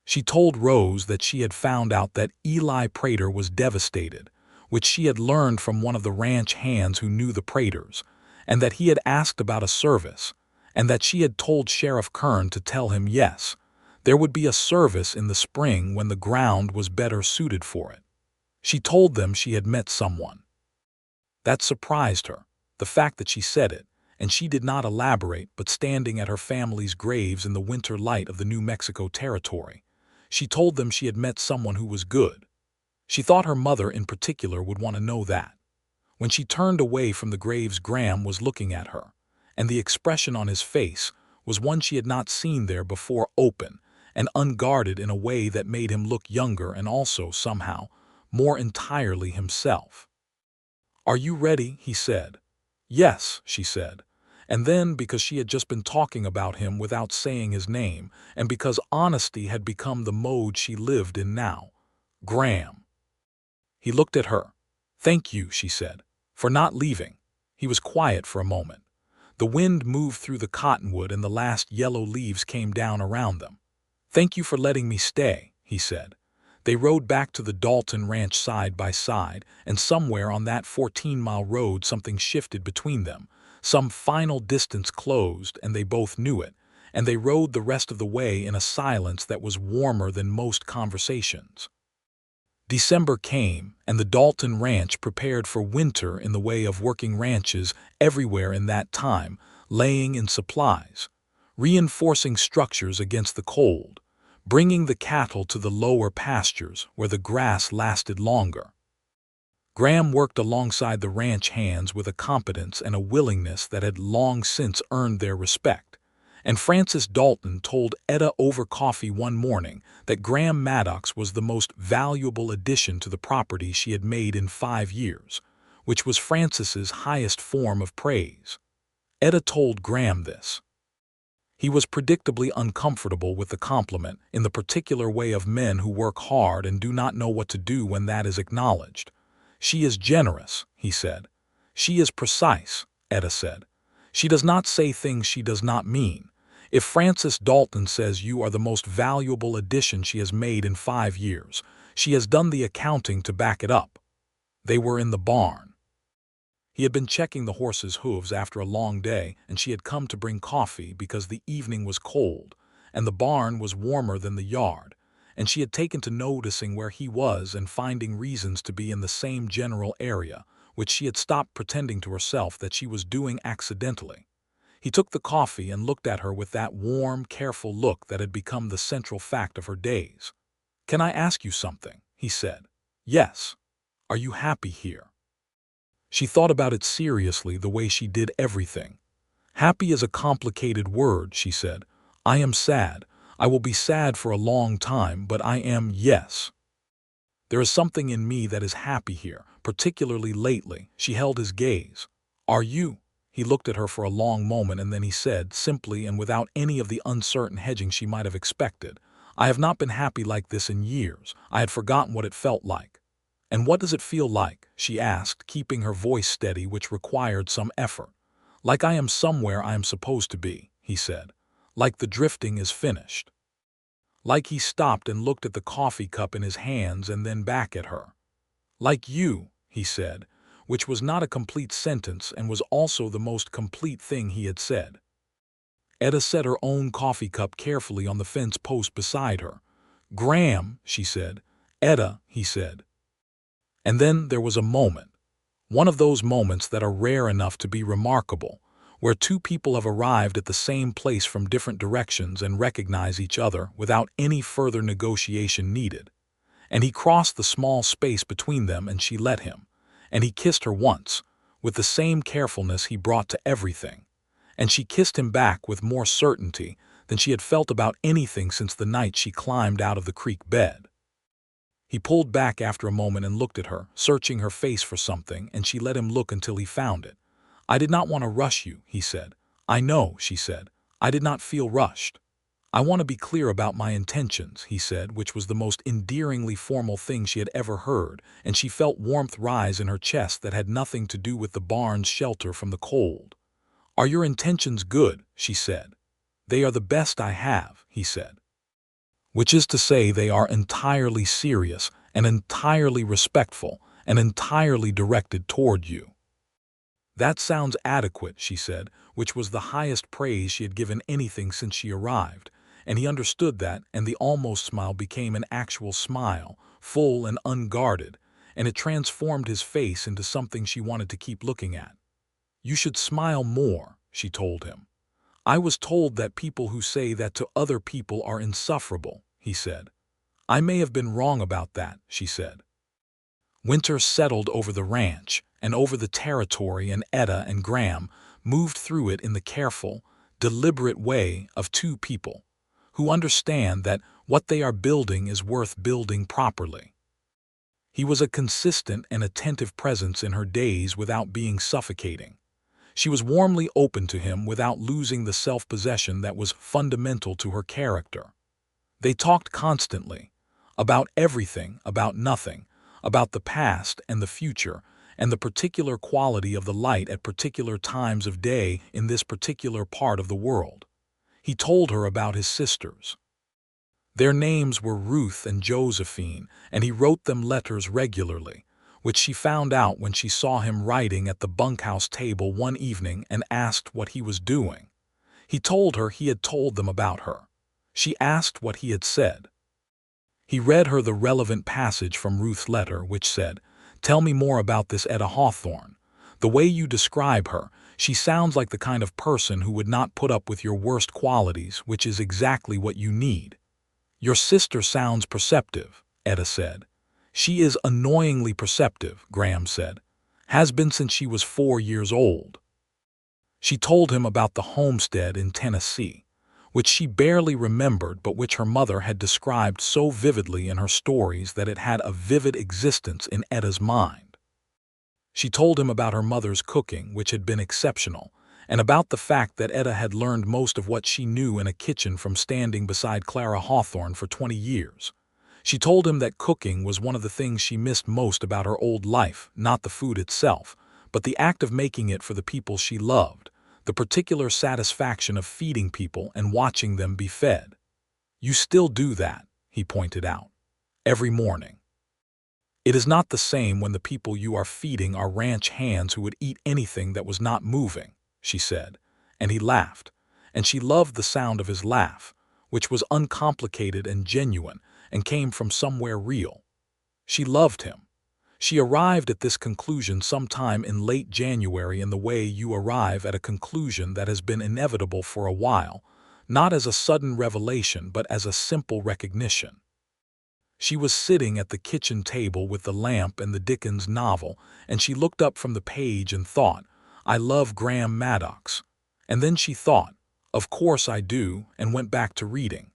She told Rose that she had found out that Eli Prater was devastated, which she had learned from one of the ranch hands who knew the Praters, and that he had asked about a service, and that she had told Sheriff Kern to tell him yes, there would be a service in the spring when the ground was better suited for it. She told them she had met someone. That surprised her, the fact that she said it, and she did not elaborate, but standing at her family's graves in the winter light of the New Mexico territory, she told them she had met someone who was good. She thought her mother in particular would want to know that. When she turned away from the graves, Graham was looking at her, and the expression on his face was one she had not seen there before, open and unguarded in a way that made him look younger and also, somehow, more entirely himself. "Are you ready?" he said. "Yes," she said. And then, because she had just been talking about him without saying his name, and because honesty had become the mode she lived in now, "Graham." He looked at her. "Thank you," she said, "for not leaving." He was quiet for a moment. The wind moved through the cottonwood and the last yellow leaves came down around them. "Thank you for letting me stay," he said. They rode back to the Dalton ranch side by side, and somewhere on that 14-mile road something shifted between them. Some final distance closed, and they both knew it, and they rode the rest of the way in a silence that was warmer than most conversations. December came, and the Dalton Ranch prepared for winter in the way of working ranches everywhere in that time, laying in supplies, reinforcing structures against the cold, bringing the cattle to the lower pastures where the grass lasted longer. Graham worked alongside the ranch hands with a competence and a willingness that had long since earned their respect, and Francis Dalton told Etta over coffee one morning that Graham Maddox was the most valuable addition to the property she had made in 5 years, which was Francis's highest form of praise. Etta told Graham this. He was predictably uncomfortable with the compliment, in the particular way of men who work hard and do not know what to do when that is acknowledged. "She is generous," he said. "She is precise," Etta said. "She does not say things she does not mean. If Francis Dalton says you are the most valuable addition she has made in 5 years, she has done the accounting to back it up." They were in the barn. He had been checking the horse's hooves after a long day, and she had come to bring coffee because the evening was cold, and the barn was warmer than the yard, and she had taken to noticing where he was and finding reasons to be in the same general area, which she had stopped pretending to herself that she was doing accidentally. He took the coffee and looked at her with that warm, careful look that had become the central fact of her days. "Can I ask you something?" he said. "Yes. Are you happy here?" She thought about it seriously, the way she did everything. "Happy is a complicated word," she said. "I am sad. I will be sad for a long time, but I am, yes. There is something in me that is happy here, particularly lately." She held his gaze. "Are you?" He looked at her for a long moment, and then he said, simply and without any of the uncertain hedging she might have expected, "I have not been happy like this in years. I had forgotten what it felt like." "And what does it feel like?" she asked, keeping her voice steady, which required some effort. "Like I am somewhere I am supposed to be," he said. "Like the drifting is finished." Like he stopped and looked at the coffee cup in his hands and then back at her. "Like you," he said, which was not a complete sentence and was also the most complete thing he had said. Etta set her own coffee cup carefully on the fence post beside her. "Graham," she said. "Etta," he said. And then there was a moment, one of those moments that are rare enough to be remarkable, where two people have arrived at the same place from different directions and recognize each other without any further negotiation needed. And he crossed the small space between them and she let him. And he kissed her once, with the same carefulness he brought to everything. And she kissed him back with more certainty than she had felt about anything since the night she climbed out of the creek bed. He pulled back after a moment and looked at her, searching her face for something, and she let him look until he found it. "I did not want to rush you," he said. "I know," she said. "I did not feel rushed. I want to be clear about my intentions," he said, which was the most endearingly formal thing she had ever heard, and she felt warmth rise in her chest that had nothing to do with the barn's shelter from the cold. "Are your intentions good?" she said. "They are the best I have," he said. "Which is to say, they are entirely serious and entirely respectful and entirely directed toward you." "That sounds adequate," she said, which was the highest praise she had given anything since she arrived, and he understood that, and the almost smile became an actual smile, full and unguarded, and it transformed his face into something she wanted to keep looking at. "You should smile more," she told him. "I was told that people who say that to other people are insufferable," he said. "I may have been wrong about that," she said. Winter settled over the ranch and over the territory, and Etta and Graham moved through it in the careful, deliberate way of two people who understand that what they are building is worth building properly. He was a consistent and attentive presence in her days without being suffocating. She was warmly open to him without losing the self-possession that was fundamental to her character. They talked constantly, about everything, about nothing, about the past and the future, and the particular quality of the light at particular times of day in this particular part of the world. He told her about his sisters. Their names were Ruth and Josephine, and he wrote them letters regularly, which she found out when she saw him writing at the bunkhouse table one evening and asked what he was doing. He told her he had told them about her. She asked what he had said. He read her the relevant passage from Ruth's letter, which said, "Tell me more about this Etta Hawthorne. The way you describe her, she sounds like the kind of person who would not put up with your worst qualities, which is exactly what you need." "Your sister sounds perceptive," Etta said. "She is annoyingly perceptive," Graham said. "Has been since she was 4 years old." She told him about the homestead in Tennessee, which she barely remembered but which her mother had described so vividly in her stories that it had a vivid existence in Etta's mind. She told him about her mother's cooking, which had been exceptional, and about the fact that Etta had learned most of what she knew in a kitchen from standing beside Clara Hawthorne for 20 years. She told him that cooking was one of the things she missed most about her old life, not the food itself, but the act of making it for the people she loved, the particular satisfaction of feeding people and watching them be fed. "You still do that," he pointed out, "every morning. It is not the same when the people you are feeding are ranch hands who would eat anything that was not moving," she said, and he laughed, and she loved the sound of his laugh, which was uncomplicated and genuine and came from somewhere real. She loved him. She arrived at this conclusion sometime in late January in the way you arrive at a conclusion that has been inevitable for a while, not as a sudden revelation but as a simple recognition. She was sitting at the kitchen table with the lamp and the Dickens novel, and she looked up from the page and thought, "I love Graham Maddox." And then she thought, "Of course I do," and went back to reading.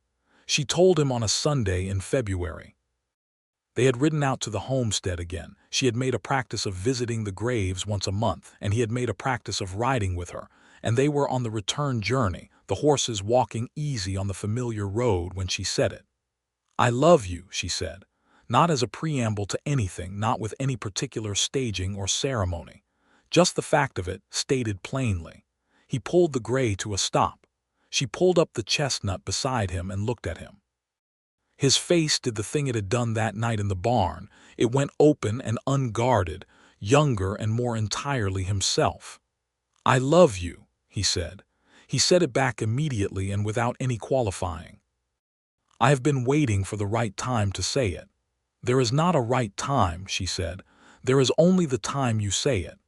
She told him on a Sunday in February. They had ridden out to the homestead again. She had made a practice of visiting the graves once a month, and he had made a practice of riding with her, and they were on the return journey, the horses walking easy on the familiar road when she said it. "I love you," she said, not as a preamble to anything, not with any particular staging or ceremony. Just the fact of it, stated plainly. He pulled the gray to a stop. She pulled up the chestnut beside him and looked at him. His face did the thing it had done that night in the barn. It went open and unguarded, younger and more entirely himself. "I love you," he said. He said it back immediately and without any qualifying. "I have been waiting for the right time to say it." "There is not a right time," she said. "There is only the time you say it."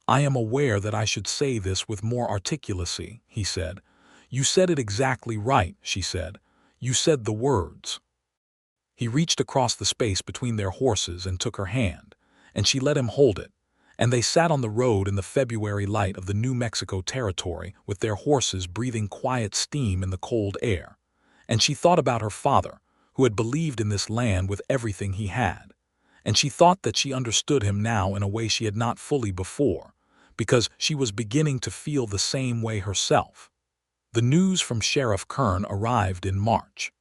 "I am aware that I should say this with more articulacy," he said. "You said it exactly right," she said. "You said the words." He reached across the space between their horses and took her hand, and she let him hold it, and they sat on the road in the February light of the New Mexico territory with their horses breathing quiet steam in the cold air. And she thought about her father, who had believed in this land with everything he had, and she thought that she understood him now in a way she had not fully before, because she was beginning to feel the same way herself. The news from Sheriff Kern arrived in March.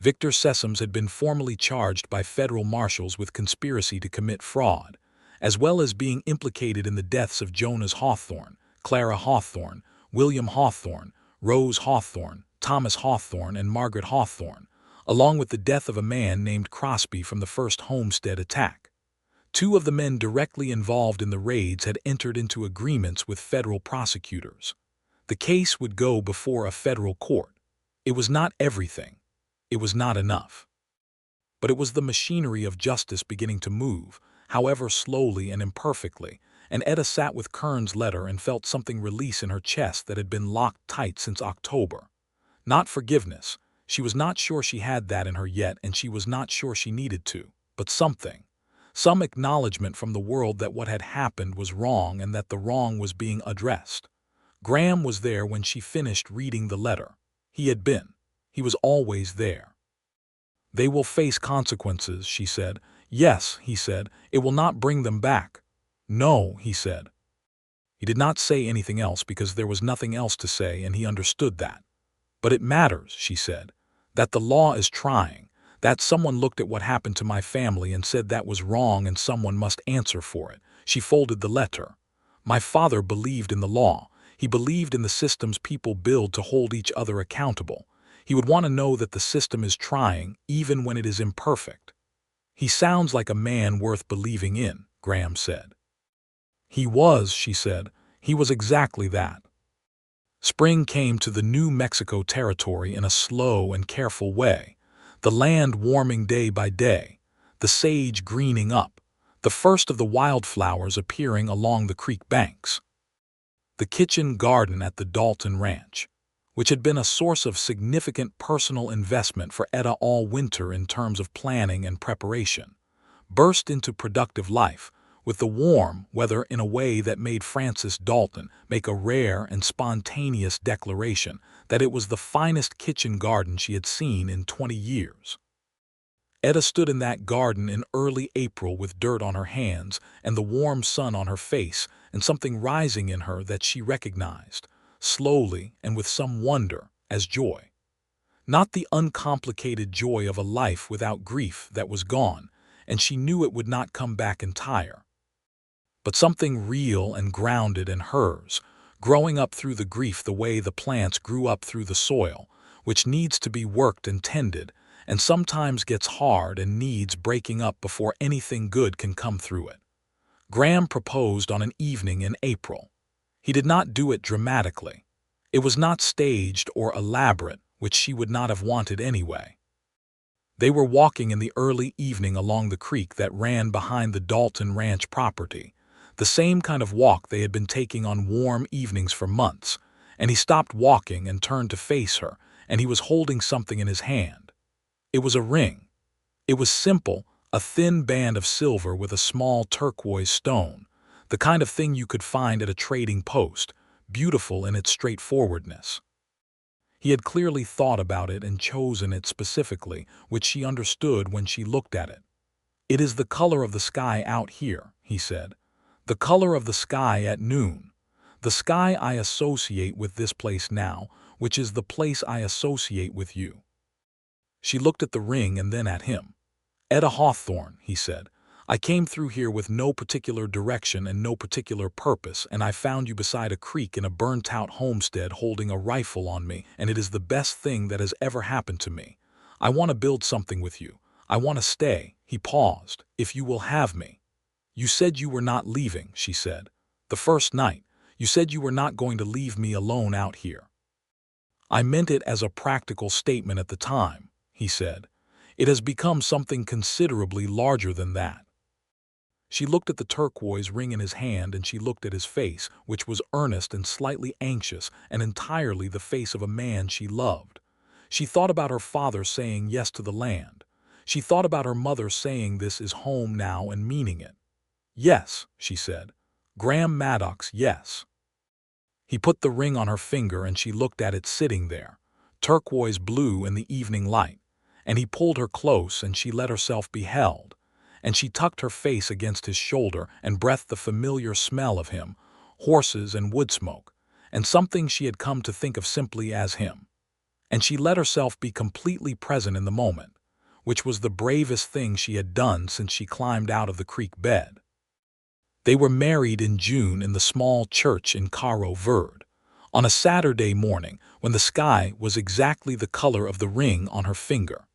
Victor Sessoms had been formally charged by federal marshals with conspiracy to commit fraud, as well as being implicated in the deaths of Jonas Hawthorne, Clara Hawthorne, William Hawthorne, Rose Hawthorne, Thomas Hawthorne, and Margaret Hawthorne, along with the death of a man named Crosby from the first homestead attack. 2 of the men directly involved in the raids had entered into agreements with federal prosecutors. The case would go before a federal court. It was not everything. It was not enough. But it was the machinery of justice beginning to move, however slowly and imperfectly, and Etta sat with Kern's letter and felt something release in her chest that had been locked tight since October. Not forgiveness. She was not sure she had that in her yet, and she was not sure she needed to, but something. Some acknowledgement from the world that what had happened was wrong and that the wrong was being addressed. Graham was there when she finished reading the letter. He had been. He was always there. "They will face consequences," she said. "Yes," he said, "it will not bring them back." "No," he said. He did not say anything else because there was nothing else to say, and he understood that. "But it matters," she said, "that the law is trying, that someone looked at what happened to my family and said that was wrong and someone must answer for it." She folded the letter. "My father believed in the law. He believed in the systems people build to hold each other accountable. He would want to know that the system is trying, even when it is imperfect." "He sounds like a man worth believing in," Graham said. "He was," she said. "He was exactly that." Spring came to the New Mexico territory in a slow and careful way. the land warming day by day, the sage greening up, the first of the wildflowers appearing along the creek banks. The kitchen garden at the Dalton Ranch, which had been a source of significant personal investment for Etta all winter in terms of planning and preparation, burst into productive life with the warm weather in a way that made Frances Dalton make a rare and spontaneous declaration that it was the finest kitchen garden she had seen in 20 years. Etta stood in that garden in early April with dirt on her hands and the warm sun on her face and something rising in her that she recognized, slowly and with some wonder, as joy. Not the uncomplicated joy of a life without grief that was gone, and she knew it would not come back entire, but something real and grounded in hers, growing up through the grief the way the plants grew up through the soil, which needs to be worked and tended, and sometimes gets hard and needs breaking up before anything good can come through it. Graham proposed on an evening in April. He did not do it dramatically. It was not staged or elaborate, which she would not have wanted anyway. They were walking in the early evening along the creek that ran behind the Dalton Ranch property, the same kind of walk they had been taking on warm evenings for months, and he stopped walking and turned to face her, and he was holding something in his hand. It was a ring. It was simple, a thin band of silver with a small turquoise stone, the kind of thing you could find at a trading post, beautiful in its straightforwardness. He had clearly thought about it and chosen it specifically, which she understood when she looked at it. "It is the color of the sky out here," he said. "The color of the sky at noon. The sky I associate with this place now, which is the place I associate with you." She looked at the ring and then at him. "Etta Hawthorne," he said, "I came through here with no particular direction and no particular purpose, and I found you beside a creek in a burnt-out homestead holding a rifle on me, and it is the best thing that has ever happened to me. I want to build something with you. I want to stay." He paused. "If you will have me." "You said you were not leaving," she said. "The first night, you said you were not going to leave me alone out here." "I meant it as a practical statement at the time," he said. "It has become something considerably larger than that." She looked at the turquoise ring in his hand and she looked at his face, which was earnest and slightly anxious and entirely the face of a man she loved. She thought about her father saying yes to the land. She thought about her mother saying this is home now and meaning it. "Yes," she said. "Graham Maddox, yes." He put the ring on her finger and she looked at it sitting there, turquoise blue in the evening light, and he pulled her close and she let herself be held, and she tucked her face against his shoulder and breathed the familiar smell of him, horses and wood smoke, and something she had come to think of simply as him. And she let herself be completely present in the moment, which was the bravest thing she had done since she climbed out of the creek bed. They were married in June in the small church in Caro Verde, on a Saturday morning when the sky was exactly the color of the ring on her finger.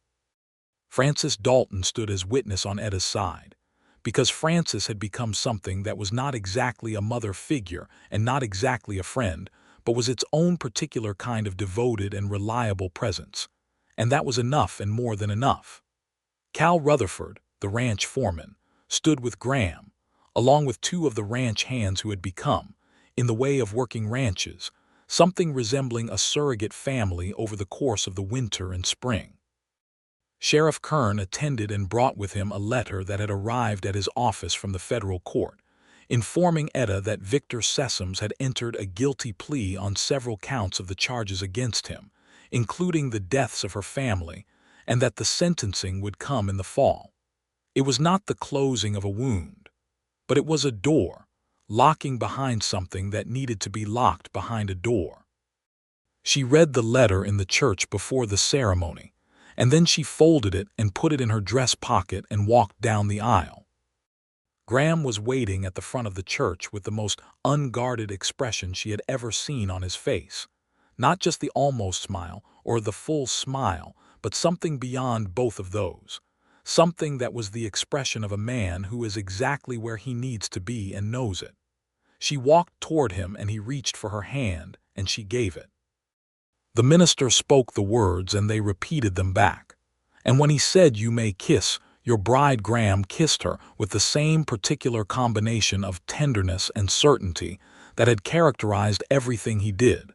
Frances Dalton stood as witness on Etta's side, because Frances had become something that was not exactly a mother figure and not exactly a friend, but was its own particular kind of devoted and reliable presence. And that was enough and more than enough. Cal Rutherford, the ranch foreman, stood with Graham, along with two of the ranch hands who had become, in the way of working ranches, something resembling a surrogate family over the course of the winter and spring. Sheriff Kern attended and brought with him a letter that had arrived at his office from the federal court, informing Etta that Victor Sessoms had entered a guilty plea on several counts of the charges against him, including the deaths of her family, and that the sentencing would come in the fall. It was not the closing of a wound, but it was a door, locking behind something that needed to be locked behind a door. She read the letter in the church before the ceremony, and then she folded it and put it in her dress pocket and walked down the aisle. Graham was waiting at the front of the church with the most unguarded expression she had ever seen on his face. Not just the almost smile or the full smile, but something beyond both of those. Something that was the expression of a man who is exactly where he needs to be and knows it. She walked toward him and he reached for her hand and she gave it. The minister spoke the words and they repeated them back. And when he said you may kiss your bride, Graham kissed her with the same particular combination of tenderness and certainty that had characterized everything he did.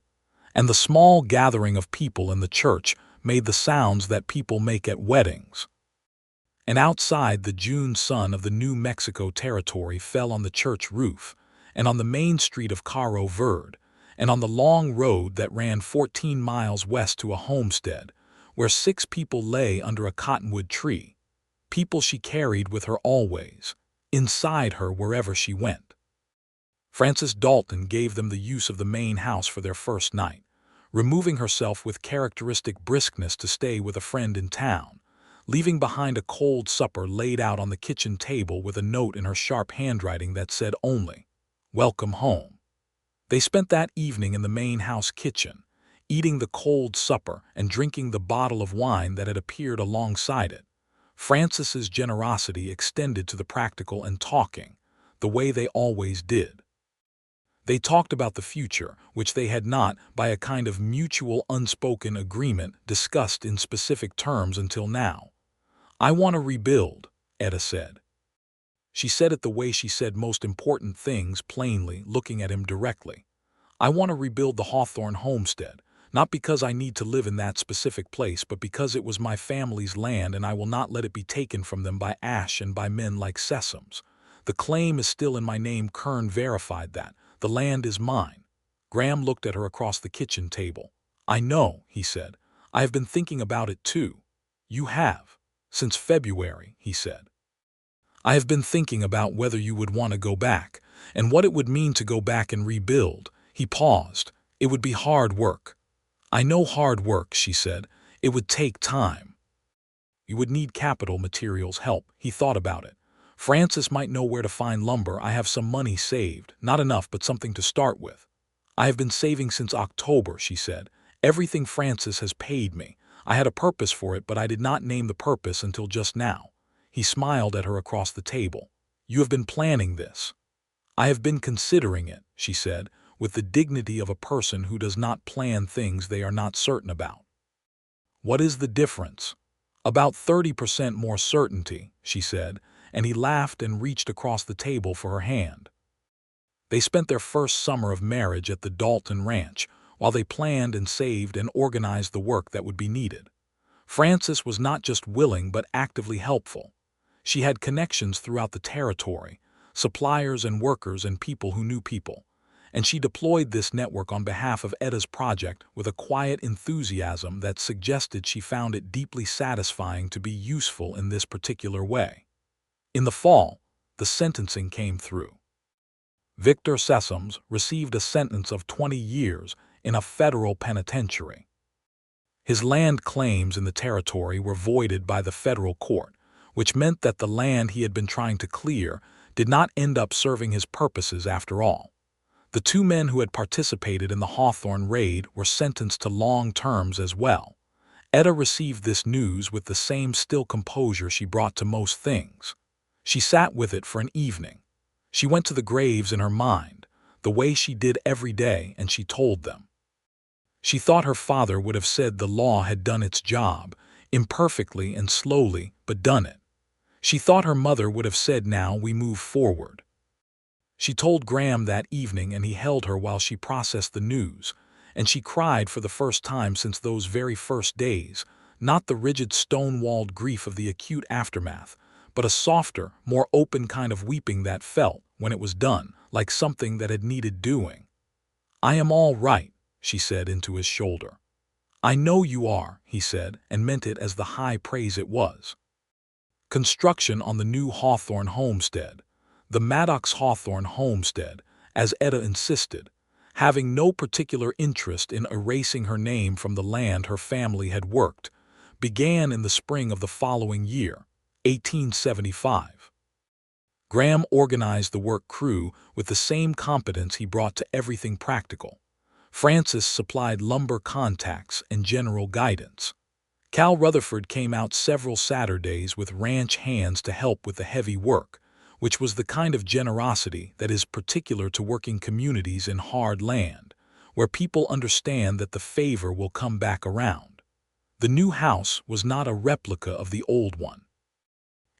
And the small gathering of people in the church made the sounds that people make at weddings. And outside, the June sun of the New Mexico territory fell on the church roof, and on the main street of Caro Verde, and on the long road that ran 14 miles west to a homestead, where 6 people lay under a cottonwood tree, people she carried with her always, inside her wherever she went. Frances Dalton gave them the use of the main house for their first night, removing herself with characteristic briskness to stay with a friend in town, leaving behind a cold supper laid out on the kitchen table with a note in her sharp handwriting that said only, "Welcome home." They spent that evening in the main house kitchen, eating the cold supper and drinking the bottle of wine that had appeared alongside it. Frances's generosity extended to the practical and talking, the way they always did. They talked about the future, which they had not, by a kind of mutual unspoken agreement, discussed in specific terms until now. "I want to rebuild," Etta said. She said it the way she said most important things, plainly, looking at him directly. "I want to rebuild the Hawthorne homestead, not because I need to live in that specific place, but because it was my family's land and I will not let it be taken from them by Ash and by men like Sessoms. The claim is still in my name." Kern verified that. "The land is mine." Graham looked at her across the kitchen table. "I know," he said. "I have been thinking about it too." "You have? Since February," he said. "I have been thinking about whether you would want to go back, and what it would mean to go back and rebuild." He paused. "It would be hard work." "I know hard work," she said. "It would take time. You would need capital, materials, help." He thought about it. "Frances might know where to find lumber. I have some money saved. Not enough, but something to start with." "I have been saving since October," she said. "Everything Frances has paid me. I had a purpose for it, but I did not name the purpose until just now." He smiled at her across the table. "You have been planning this." "I have been considering it," she said, with the dignity of a person who does not plan things they are not certain about. "What is the difference?" "About 30% more certainty," she said, and he laughed and reached across the table for her hand. They spent their first summer of marriage at the Dalton Ranch, while they planned and saved and organized the work that would be needed. Frances was not just willing but actively helpful. She had connections throughout the territory, suppliers and workers and people who knew people, and she deployed this network on behalf of Etta's project with a quiet enthusiasm that suggested she found it deeply satisfying to be useful in this particular way. In the fall, the sentencing came through. Victor Sessoms received a sentence of 20 years in a federal penitentiary. His land claims in the territory were voided by the federal court, which meant that the land he had been trying to clear did not end up serving his purposes after all. The 2 men who had participated in the Hawthorne raid were sentenced to long terms as well. Etta received this news with the same still composure she brought to most things. She sat with it for an evening. She went to the graves in her mind, the way she did every day, and she told them. She thought her father would have said the law had done its job, imperfectly and slowly, but done it. She thought her mother would have said, "Now we move forward." She told Graham that evening, and he held her while she processed the news, and she cried for the first time since those very first days, not the rigid stone-walled grief of the acute aftermath, but a softer, more open kind of weeping that felt, when it was done, like something that had needed doing. "I am all right," she said into his shoulder. "I know you are," he said, and meant it as the high praise it was. Construction on the new Hawthorne homestead, the Maddox Hawthorne homestead, as Etta insisted, having no particular interest in erasing her name from the land her family had worked, began in the spring of the following year, 1875. Graham organized the work crew with the same competence he brought to everything practical. Frances supplied lumber contacts and general guidance. Cal Rutherford came out several Saturdays with ranch hands to help with the heavy work, which was the kind of generosity that is particular to working communities in hard land, where people understand that the favor will come back around. The new house was not a replica of the old one.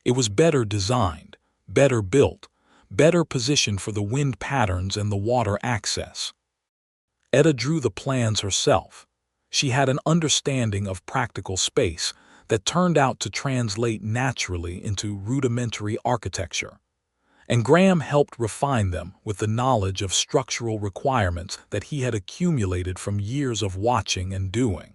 It was better designed, better built, better positioned for the wind patterns and the water access. Etta drew the plans herself. She had an understanding of practical space that turned out to translate naturally into rudimentary architecture. And Graham helped refine them with the knowledge of structural requirements that he had accumulated from years of watching and doing.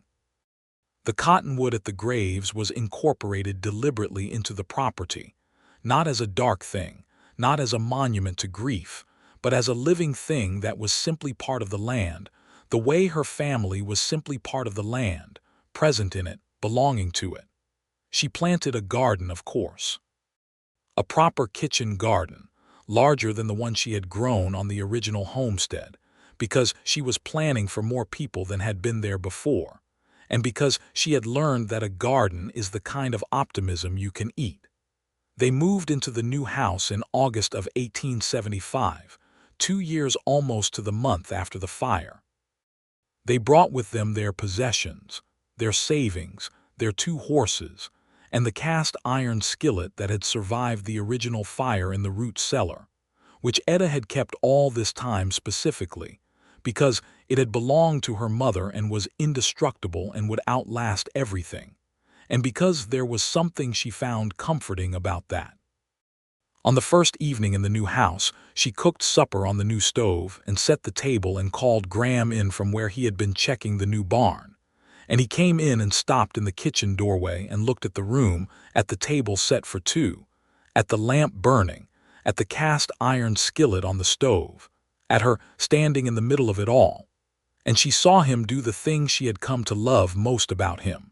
The cottonwood at the graves was incorporated deliberately into the property, not as a dark thing, not as a monument to grief, but as a living thing that was simply part of the land, the way her family was simply part of the land, present in it, belonging to it. She planted a garden, of course. A proper kitchen garden, larger than the one she had grown on the original homestead, because she was planning for more people than had been there before, and because she had learned that a garden is the kind of optimism you can eat. They moved into the new house in August of 1875, 2 years almost to the month after the fire. They brought with them their possessions, their savings, their 2 horses, and the cast iron skillet that had survived the original fire in the root cellar, which Etta had kept all this time specifically, because it had belonged to her mother and was indestructible and would outlast everything, and because there was something she found comforting about that. On the first evening in the new house, she cooked supper on the new stove and set the table and called Graham in from where he had been checking the new barn. And he came in and stopped in the kitchen doorway and looked at the room, at the table set for 2, at the lamp burning, at the cast iron skillet on the stove, at her standing in the middle of it all. And she saw him do the thing she had come to love most about him.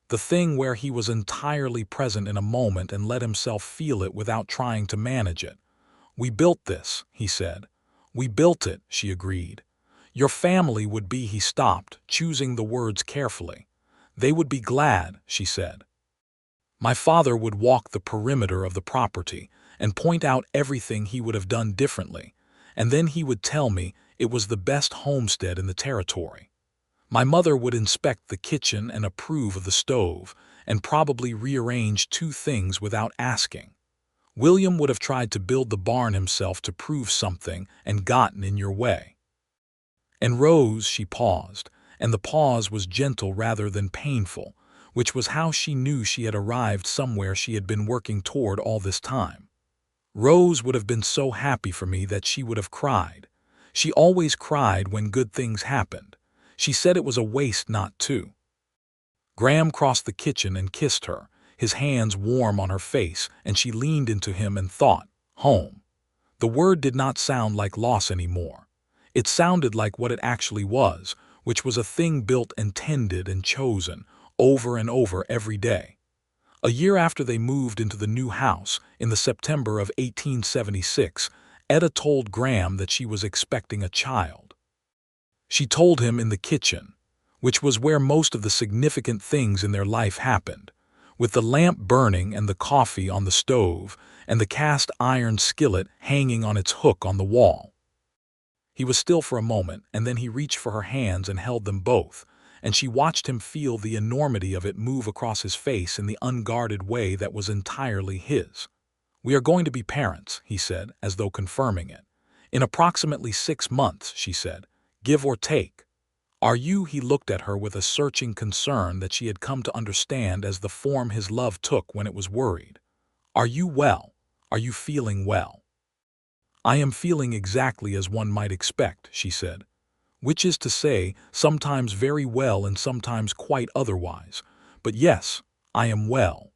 The thing where he was entirely present in a moment and let himself feel it without trying to manage it. "We built this," he said. "We built it," she agreed. "Your family would be," he stopped, choosing the words carefully. "They would be glad," she said. "My father would walk the perimeter of the property and point out everything he would have done differently, and then he would tell me it was the best homestead in the territory. My mother would inspect the kitchen and approve of the stove, and probably rearrange 2 things without asking. William would have tried to build the barn himself to prove something and gotten in your way." And Rose, she paused, and the pause was gentle rather than painful, which was how she knew she had arrived somewhere she had been working toward all this time. "Rose would have been so happy for me that she would have cried. She always cried when good things happened. She said it was a waste not to." Graham crossed the kitchen and kissed her, his hands warm on her face, and she leaned into him and thought, home. The word did not sound like loss anymore. It sounded like what it actually was, which was a thing built and tended and chosen, over and over every day. A year after they moved into the new house, in the September of 1876, Etta told Graham that she was expecting a child. She told him in the kitchen, which was where most of the significant things in their life happened, with the lamp burning and the coffee on the stove and the cast iron skillet hanging on its hook on the wall. He was still for a moment, and then he reached for her hands and held them both, and she watched him feel the enormity of it move across his face in the unguarded way that was entirely his. "We are going to be parents," he said, as though confirming it. "In approximately 6 months," she said. "Give or take." "Are you?" He looked at her with a searching concern that she had come to understand as the form his love took when it was worried. "Are you well? Are you feeling well?" "I am feeling exactly as one might expect," she said. "Which is to say, sometimes very well and sometimes quite otherwise. But yes, I am well."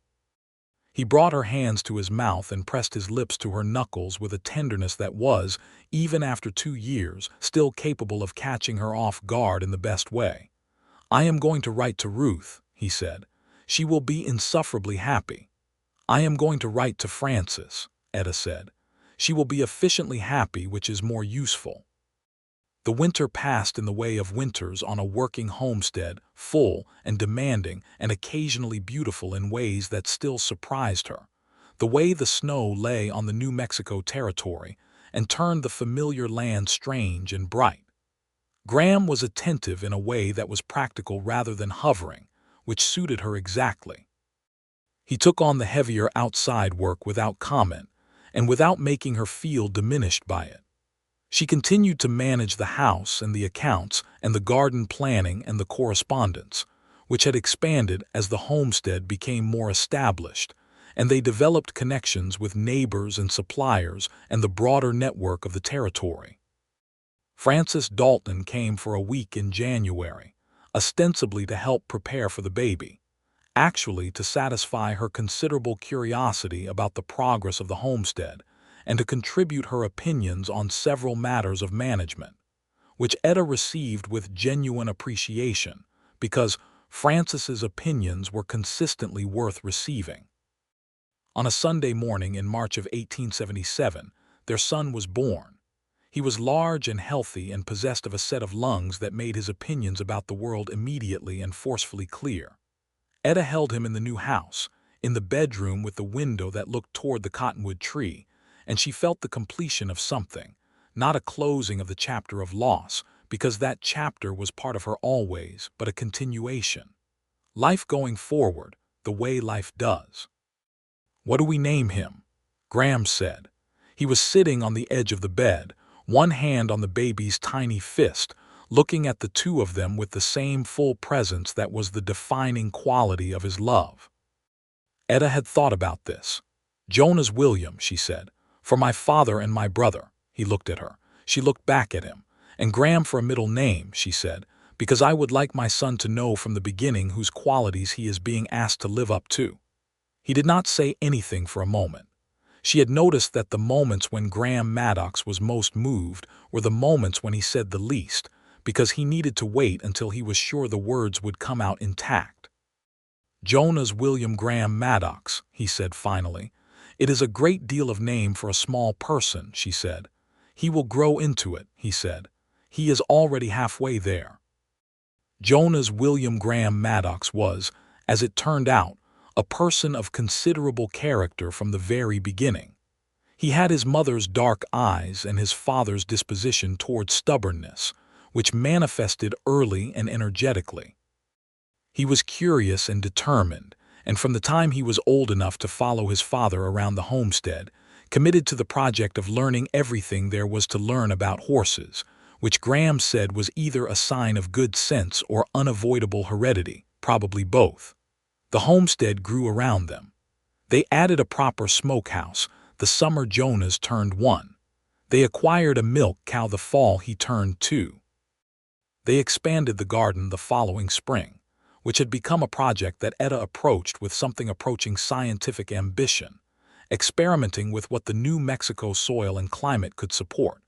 He brought her hands to his mouth and pressed his lips to her knuckles with a tenderness that was, even after 2 years, still capable of catching her off guard in the best way. "I am going to write to Ruth," he said. "She will be insufferably happy." "I am going to write to Frances," Etta said. "She will be efficiently happy, which is more useful." The winter passed in the way of winters on a working homestead, full and demanding and occasionally beautiful in ways that still surprised her. The way the snow lay on the New Mexico territory and turned the familiar land strange and bright. Graham was attentive in a way that was practical rather than hovering, which suited her exactly. He took on the heavier outside work without comment, and without making her feel diminished by it. She continued to manage the house and the accounts and the garden planning and the correspondence, which had expanded as the homestead became more established, and they developed connections with neighbors and suppliers and the broader network of the territory. Frances Dalton came for a week in January, ostensibly to help prepare for the baby, actually to satisfy her considerable curiosity about the progress of the homestead and to contribute her opinions on several matters of management, which Etta received with genuine appreciation because Frances's opinions were consistently worth receiving. On a Sunday morning in March of 1877, their son was born. He was large and healthy and possessed of a set of lungs that made his opinions about the world immediately and forcefully clear. Etta held him in the new house, in the bedroom with the window that looked toward the cottonwood tree, and she felt the completion of something, not a closing of the chapter of loss, because that chapter was part of her always, but a continuation. Life going forward, the way life does. "What do we name him?" Graham said. He was sitting on the edge of the bed, one hand on the baby's tiny fist, looking at the two of them with the same full presence that was the defining quality of his love. Etta had thought about this. "Jonas William," she said, "for my father and my brother." He looked at her. She looked back at him. "And Graham for a middle name," she said, "because I would like my son to know from the beginning whose qualities he is being asked to live up to." He did not say anything for a moment. She had noticed that the moments when Graham Maddox was most moved were the moments when he said the least, because he needed to wait until he was sure the words would come out intact. "Jonas William Graham Maddox," he said finally. "It is a great deal of name for a small person," she said. "He will grow into it," he said. "He is already halfway there." Jonas William Graham Maddox was, as it turned out, a person of considerable character from the very beginning. He had his mother's dark eyes and his father's disposition toward stubbornness, which manifested early and energetically. He was curious and determined, and from the time he was old enough to follow his father around the homestead, committed to the project of learning everything there was to learn about horses, which Graham said was either a sign of good sense or unavoidable heredity, probably both. The homestead grew around them. They added a proper smokehouse the summer Jonas turned 1. They acquired a milk cow the fall he turned 2. They expanded the garden the following spring, which had become a project that Etta approached with something approaching scientific ambition, experimenting with what the New Mexico soil and climate could support,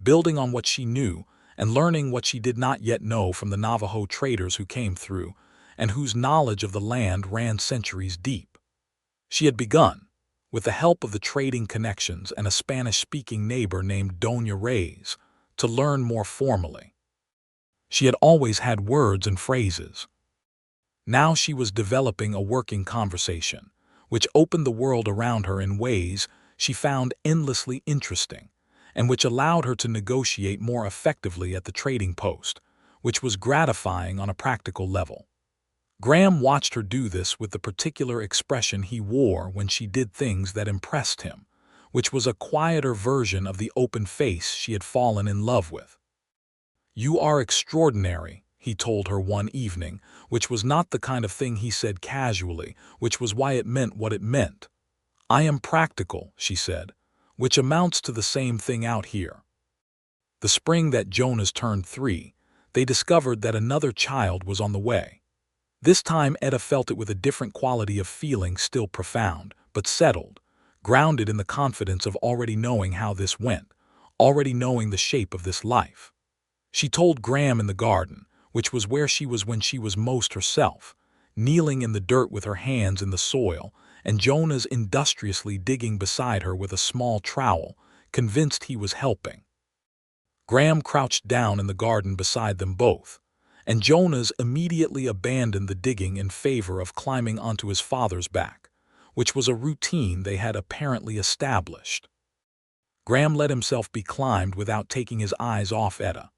building on what she knew and learning what she did not yet know from the Navajo traders who came through, and whose knowledge of the land ran centuries deep. She had begun, with the help of the trading connections and a Spanish-speaking neighbor named Doña Reyes, to learn more formally. She had always had words and phrases. Now she was developing a working conversation, which opened the world around her in ways she found endlessly interesting, and which allowed her to negotiate more effectively at the trading post, which was gratifying on a practical level. Graham watched her do this with the particular expression he wore when she did things that impressed him, which was a quieter version of the open face she had fallen in love with. "You are extraordinary," he told her one evening, which was not the kind of thing he said casually, which was why it meant what it meant. "I am practical," she said, "which amounts to the same thing out here." The spring that Jonas turned 3, they discovered that another child was on the way. This time Etta felt it with a different quality of feeling, still profound, but settled, grounded in the confidence of already knowing how this went, already knowing the shape of this life. She told Graham in the garden, which was where she was when she was most herself, kneeling in the dirt with her hands in the soil, and Jonas industriously digging beside her with a small trowel, convinced he was helping. Graham crouched down in the garden beside them both, and Jonas immediately abandoned the digging in favor of climbing onto his father's back, which was a routine they had apparently established. Graham let himself be climbed without taking his eyes off Etta.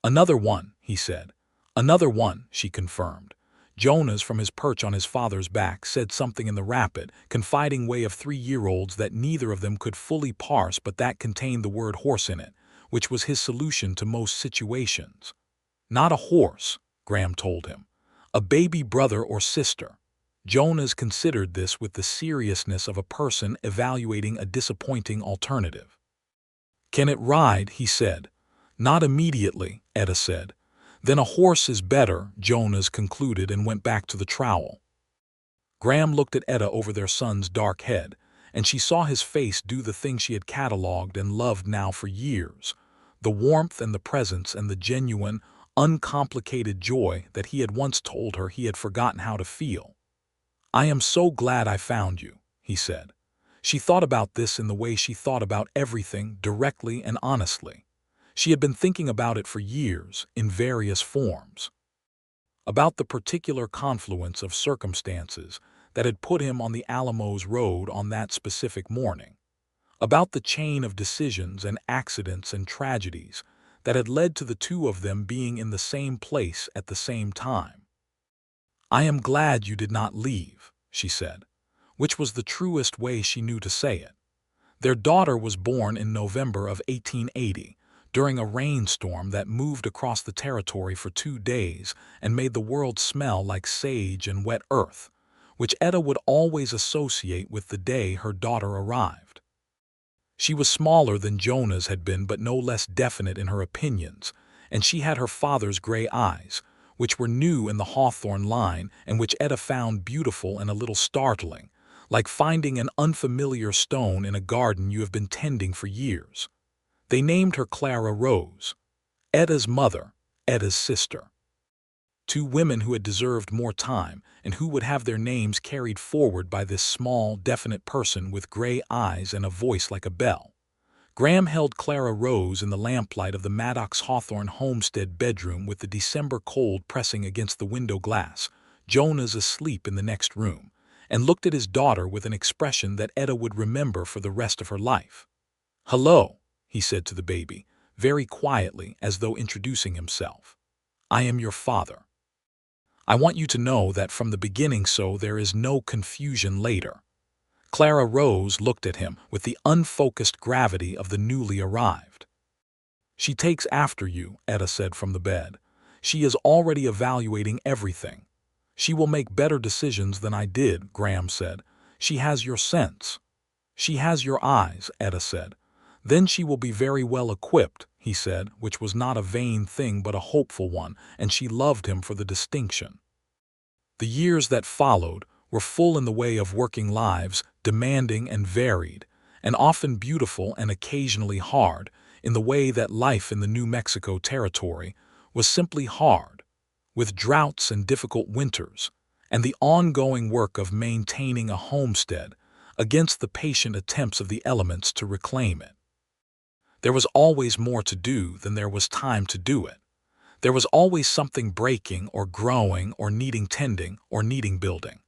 "Another one," he said. "Another one," she confirmed. Jonas, from his perch on his father's back, said something in the rapid, confiding way of 3-year-olds that neither of them could fully parse, but that contained the word horse in it, which was his solution to most situations. Not a horse, Graham told him. A baby brother or sister. Jonas considered this with the seriousness of a person evaluating a disappointing alternative. Can it ride? He said. Not immediately, Etta said. Then a horse is better, Jonas concluded and went back to the trowel. Graham looked at Etta over their son's dark head, and she saw his face do the thing she had catalogued and loved now for years, the warmth and the presence and the genuine, uncomplicated joy that he had once told her he had forgotten how to feel. I am so glad I found you, he said. She thought about this in the way she thought about everything, directly and honestly. She had been thinking about it for years, in various forms. About the particular confluence of circumstances that had put him on the Alamos Road on that specific morning. About the chain of decisions and accidents and tragedies that had led to the two of them being in the same place at the same time. I am glad you did not leave, she said, which was the truest way she knew to say it. Their daughter was born in November of 1880, during a rainstorm that moved across the territory for 2 days and made the world smell like sage and wet earth, which Etta would always associate with the day her daughter arrived. She was smaller than Jonas had been, but no less definite in her opinions, and she had her father's gray eyes, which were new in the Hawthorne line and which Etta found beautiful and a little startling, like finding an unfamiliar stone in a garden you have been tending for years. They named her Clara Rose, Etta's mother, Etta's sister. 2 women who had deserved more time and who would have their names carried forward by this small, definite person with gray eyes and a voice like a bell. Graham held Clara Rose in the lamplight of the Maddox Hawthorne homestead bedroom with the December cold pressing against the window glass, Jonas asleep in the next room, and looked at his daughter with an expression that Etta would remember for the rest of her life. Hello, he said to the baby, very quietly as though introducing himself. I am your father. I want you to know that from the beginning so there is no confusion later. Clara Rose looked at him with the unfocused gravity of the newly arrived. She takes after you, Etta said from the bed. She is already evaluating everything. She will make better decisions than I did, Graham said. She has your sense. She has your eyes, Etta said. Then she will be very well equipped, he said, which was not a vain thing but a hopeful one, and she loved him for the distinction. The years that followed were full in the way of working lives, demanding and varied, and often beautiful and occasionally hard, in the way that life in the New Mexico territory was simply hard, with droughts and difficult winters, and the ongoing work of maintaining a homestead against the patient attempts of the elements to reclaim it. There was always more to do than there was time to do it. There was always something breaking or growing or needing tending or needing building.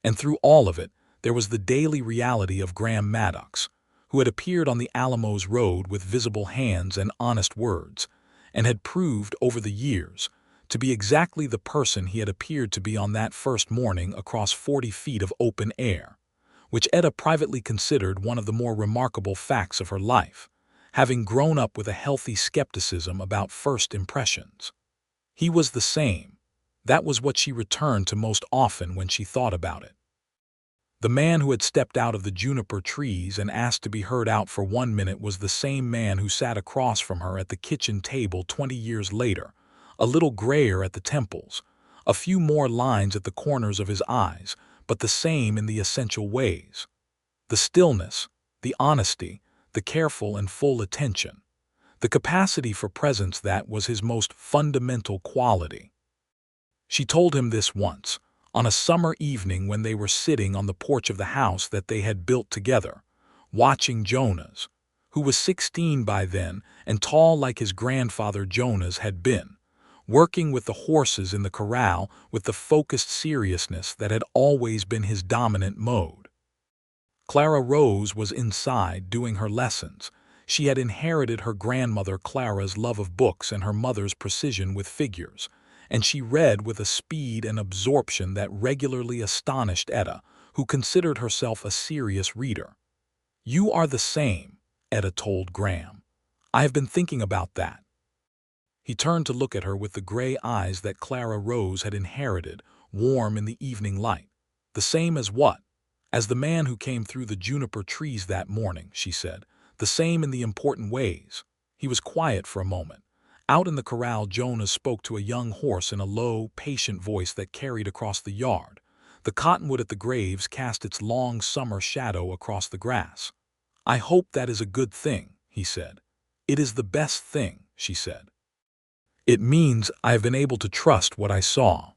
And through all of it, there was the daily reality of Graham Maddox, who had appeared on the Alamos Road with visible hands and honest words, and had proved over the years to be exactly the person he had appeared to be on that first morning across 40 feet of open air, which Etta privately considered one of the more remarkable facts of her life, having grown up with a healthy skepticism about first impressions. He was the same. That was what she returned to most often when she thought about it. The man who had stepped out of the juniper trees and asked to be heard out for 1 minute was the same man who sat across from her at the kitchen table 20 years later, a little grayer at the temples, a few more lines at the corners of his eyes, but the same in the essential ways. The stillness, the honesty, the careful and full attention, the capacity for presence that was his most fundamental quality. She told him this once, on a summer evening when they were sitting on the porch of the house that they had built together, watching Jonas, who was 16 by then and tall like his grandfather Jonas had been, working with the horses in the corral with the focused seriousness that had always been his dominant mode. Clara Rose was inside doing her lessons. She had inherited her grandmother Clara's love of books and her mother's precision with figures, and she read with a speed and absorption that regularly astonished Etta, who considered herself a serious reader. "You are the same," Etta told Graham. "I have been thinking about that." He turned to look at her with the gray eyes that Clara Rose had inherited, warm in the evening light. "The same as what?" "As the man who came through the juniper trees that morning," she said. "The same in the important ways." He was quiet for a moment. Out in the corral, Jonas spoke to a young horse in a low, patient voice that carried across the yard. The cottonwood at the graves cast its long summer shadow across the grass. "I hope that is a good thing," he said. "It is the best thing," she said. "It means I have been able to trust what I saw."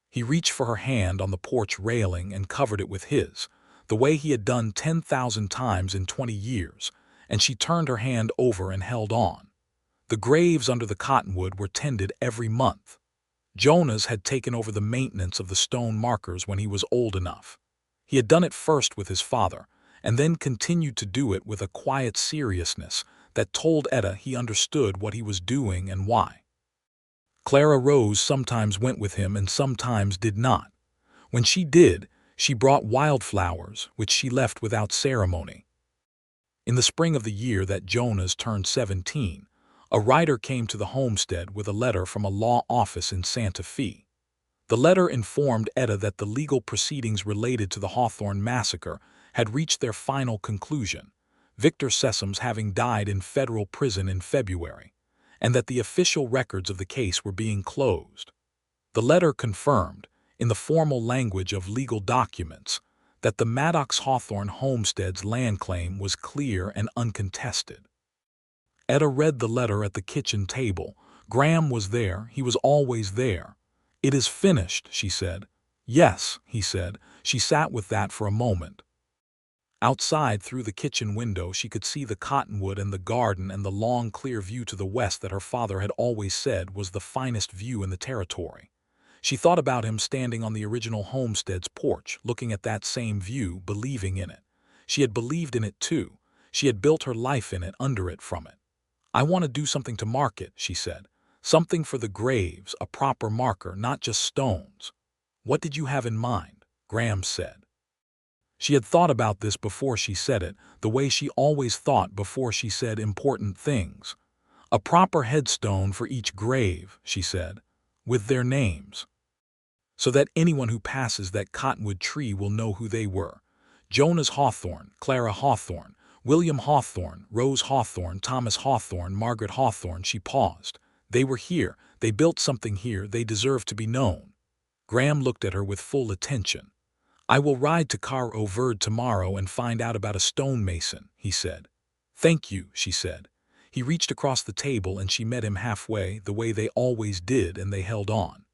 He reached for her hand on the porch railing and covered it with his, the way he had done 10,000 times in 20 years, and she turned her hand over and held on. The graves under the cottonwood were tended every month. Jonas had taken over the maintenance of the stone markers when he was old enough. He had done it first with his father, and then continued to do it with a quiet seriousness that told Etta he understood what he was doing and why. Clara Rose sometimes went with him and sometimes did not. When she did, she brought wildflowers, which she left without ceremony. In the spring of the year that Jonas turned 17, a writer came to the homestead with a letter from a law office in Santa Fe. The letter informed Etta that the legal proceedings related to the Hawthorne massacre had reached their final conclusion, Victor Sessoms having died in federal prison in February, and that the official records of the case were being closed. The letter confirmed, in the formal language of legal documents, that the Maddox Hawthorne homestead's land claim was clear and uncontested. Etta read the letter at the kitchen table. Graham was there. He was always there. "It is finished," she said. "Yes," he said. She sat with that for a moment. Outside, through the kitchen window, she could see the cottonwood and the garden and the long, clear view to the west that her father had always said was the finest view in the territory. She thought about him standing on the original homestead's porch, looking at that same view, believing in it. She had believed in it too. She had built her life in it, under it, from it. "I want to do something to mark it," she said. "Something for the graves, a proper marker, not just stones." "What did you have in mind?" Graham said. She had thought about this before she said it, the way she always thought before she said important things. "A proper headstone for each grave," she said, "with their names, so that anyone who passes that cottonwood tree will know who they were. Jonas Hawthorne, Clara Hawthorne, William Hawthorne, Rose Hawthorne, Thomas Hawthorne, Margaret Hawthorne." She paused. "They were here. They built something here. They deserve to be known." Graham looked at her with full attention. "I will ride to Car Verde tomorrow and find out about a stonemason," he said. "Thank you," she said. He reached across the table and she met him halfway, the way they always did, and they held on.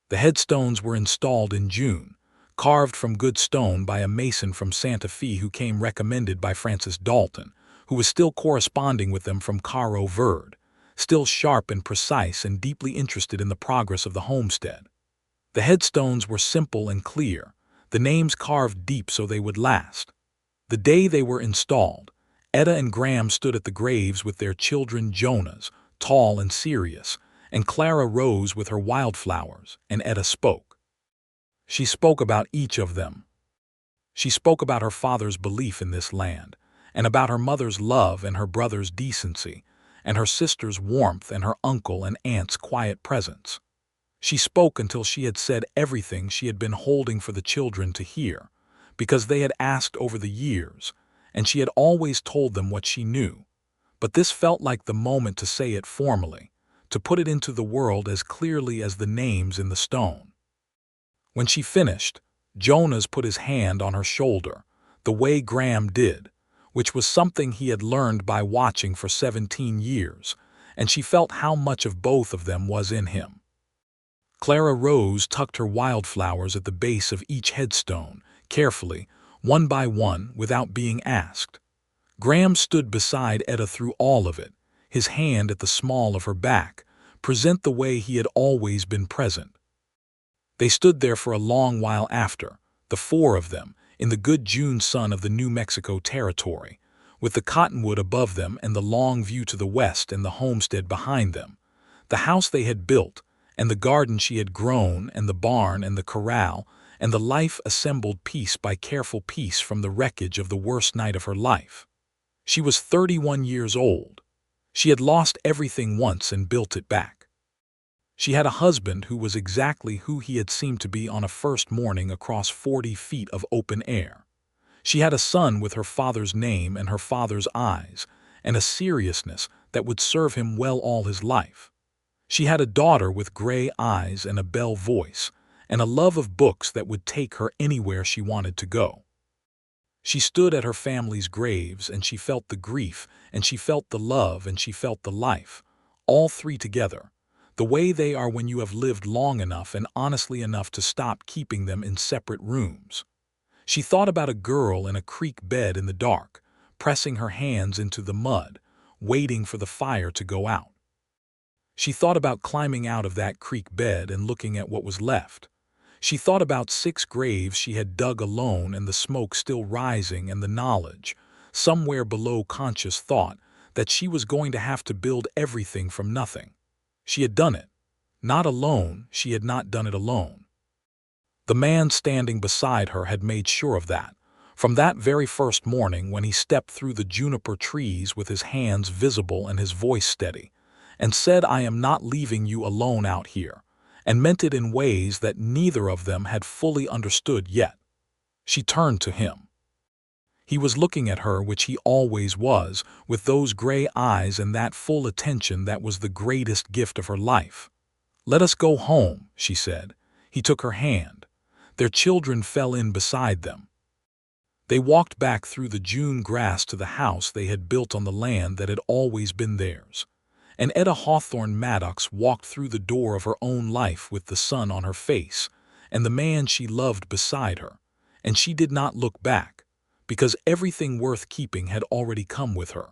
The headstones were installed in June, carved from good stone by a mason from Santa Fe who came recommended by Francis Dalton, who was still corresponding with them from Car Verde, still sharp and precise and deeply interested in the progress of the homestead. The headstones were simple and clear, the names carved deep so they would last. The day they were installed, Etta and Graham stood at the graves with their children, Jonas, tall and serious, and Clara Rose with her wildflowers, and Etta spoke. She spoke about each of them. She spoke about her father's belief in this land, and about her mother's love and her brother's decency, and her sister's warmth and her uncle and aunt's quiet presence. She spoke until she had said everything she had been holding for the children to hear, because they had asked over the years, and she had always told them what she knew. But this felt like the moment to say it formally, to put it into the world as clearly as the names in the stone. When she finished, Jonas put his hand on her shoulder, the way Graham did, which was something he had learned by watching for 17 years, and she felt how much of both of them was in him. Clara Rose tucked her wildflowers at the base of each headstone, carefully, one by one, without being asked. Graham stood beside Etta through all of it, his hand at the small of her back, present the way he had always been present. They stood there for a long while after, the four of them, in the good June sun of the New Mexico territory, with the cottonwood above them and the long view to the west and the homestead behind them, the house they had built, and the garden she had grown, and the barn and the corral, and the life assembled piece by careful piece from the wreckage of the worst night of her life. She was 31 years old. She had lost everything once and built it back. She had a husband who was exactly who he had seemed to be on a first morning across 40 feet of open air. She had a son with her father's name and her father's eyes, and a seriousness that would serve him well all his life. She had a daughter with gray eyes and a bell voice, and a love of books that would take her anywhere she wanted to go. She stood at her family's graves, and she felt the grief, and she felt the love, and she felt the life, all three together, the way they are when you have lived long enough and honestly enough to stop keeping them in separate rooms. She thought about a girl in a creek bed in the dark, pressing her hands into the mud, waiting for the fire to go out. She thought about climbing out of that creek bed and looking at what was left. She thought about 6 graves she had dug alone and the smoke still rising, and the knowledge, somewhere below conscious thought, that she was going to have to build everything from nothing. She had done it. Not alone, she had not done it alone. The man standing beside her had made sure of that, from that very first morning when he stepped through the juniper trees with his hands visible and his voice steady, and said, "I am not leaving you alone out here," and meant it in ways that neither of them had fully understood yet. She turned to him. He was looking at her, which he always was, with those gray eyes and that full attention that was the greatest gift of her life. "Let us go home," she said. He took her hand. Their children fell in beside them. They walked back through the June grass to the house they had built on the land that had always been theirs. And Etta Hawthorne Maddox walked through the door of her own life with the sun on her face, and the man she loved beside her, and she did not look back, because everything worth keeping had already come with her.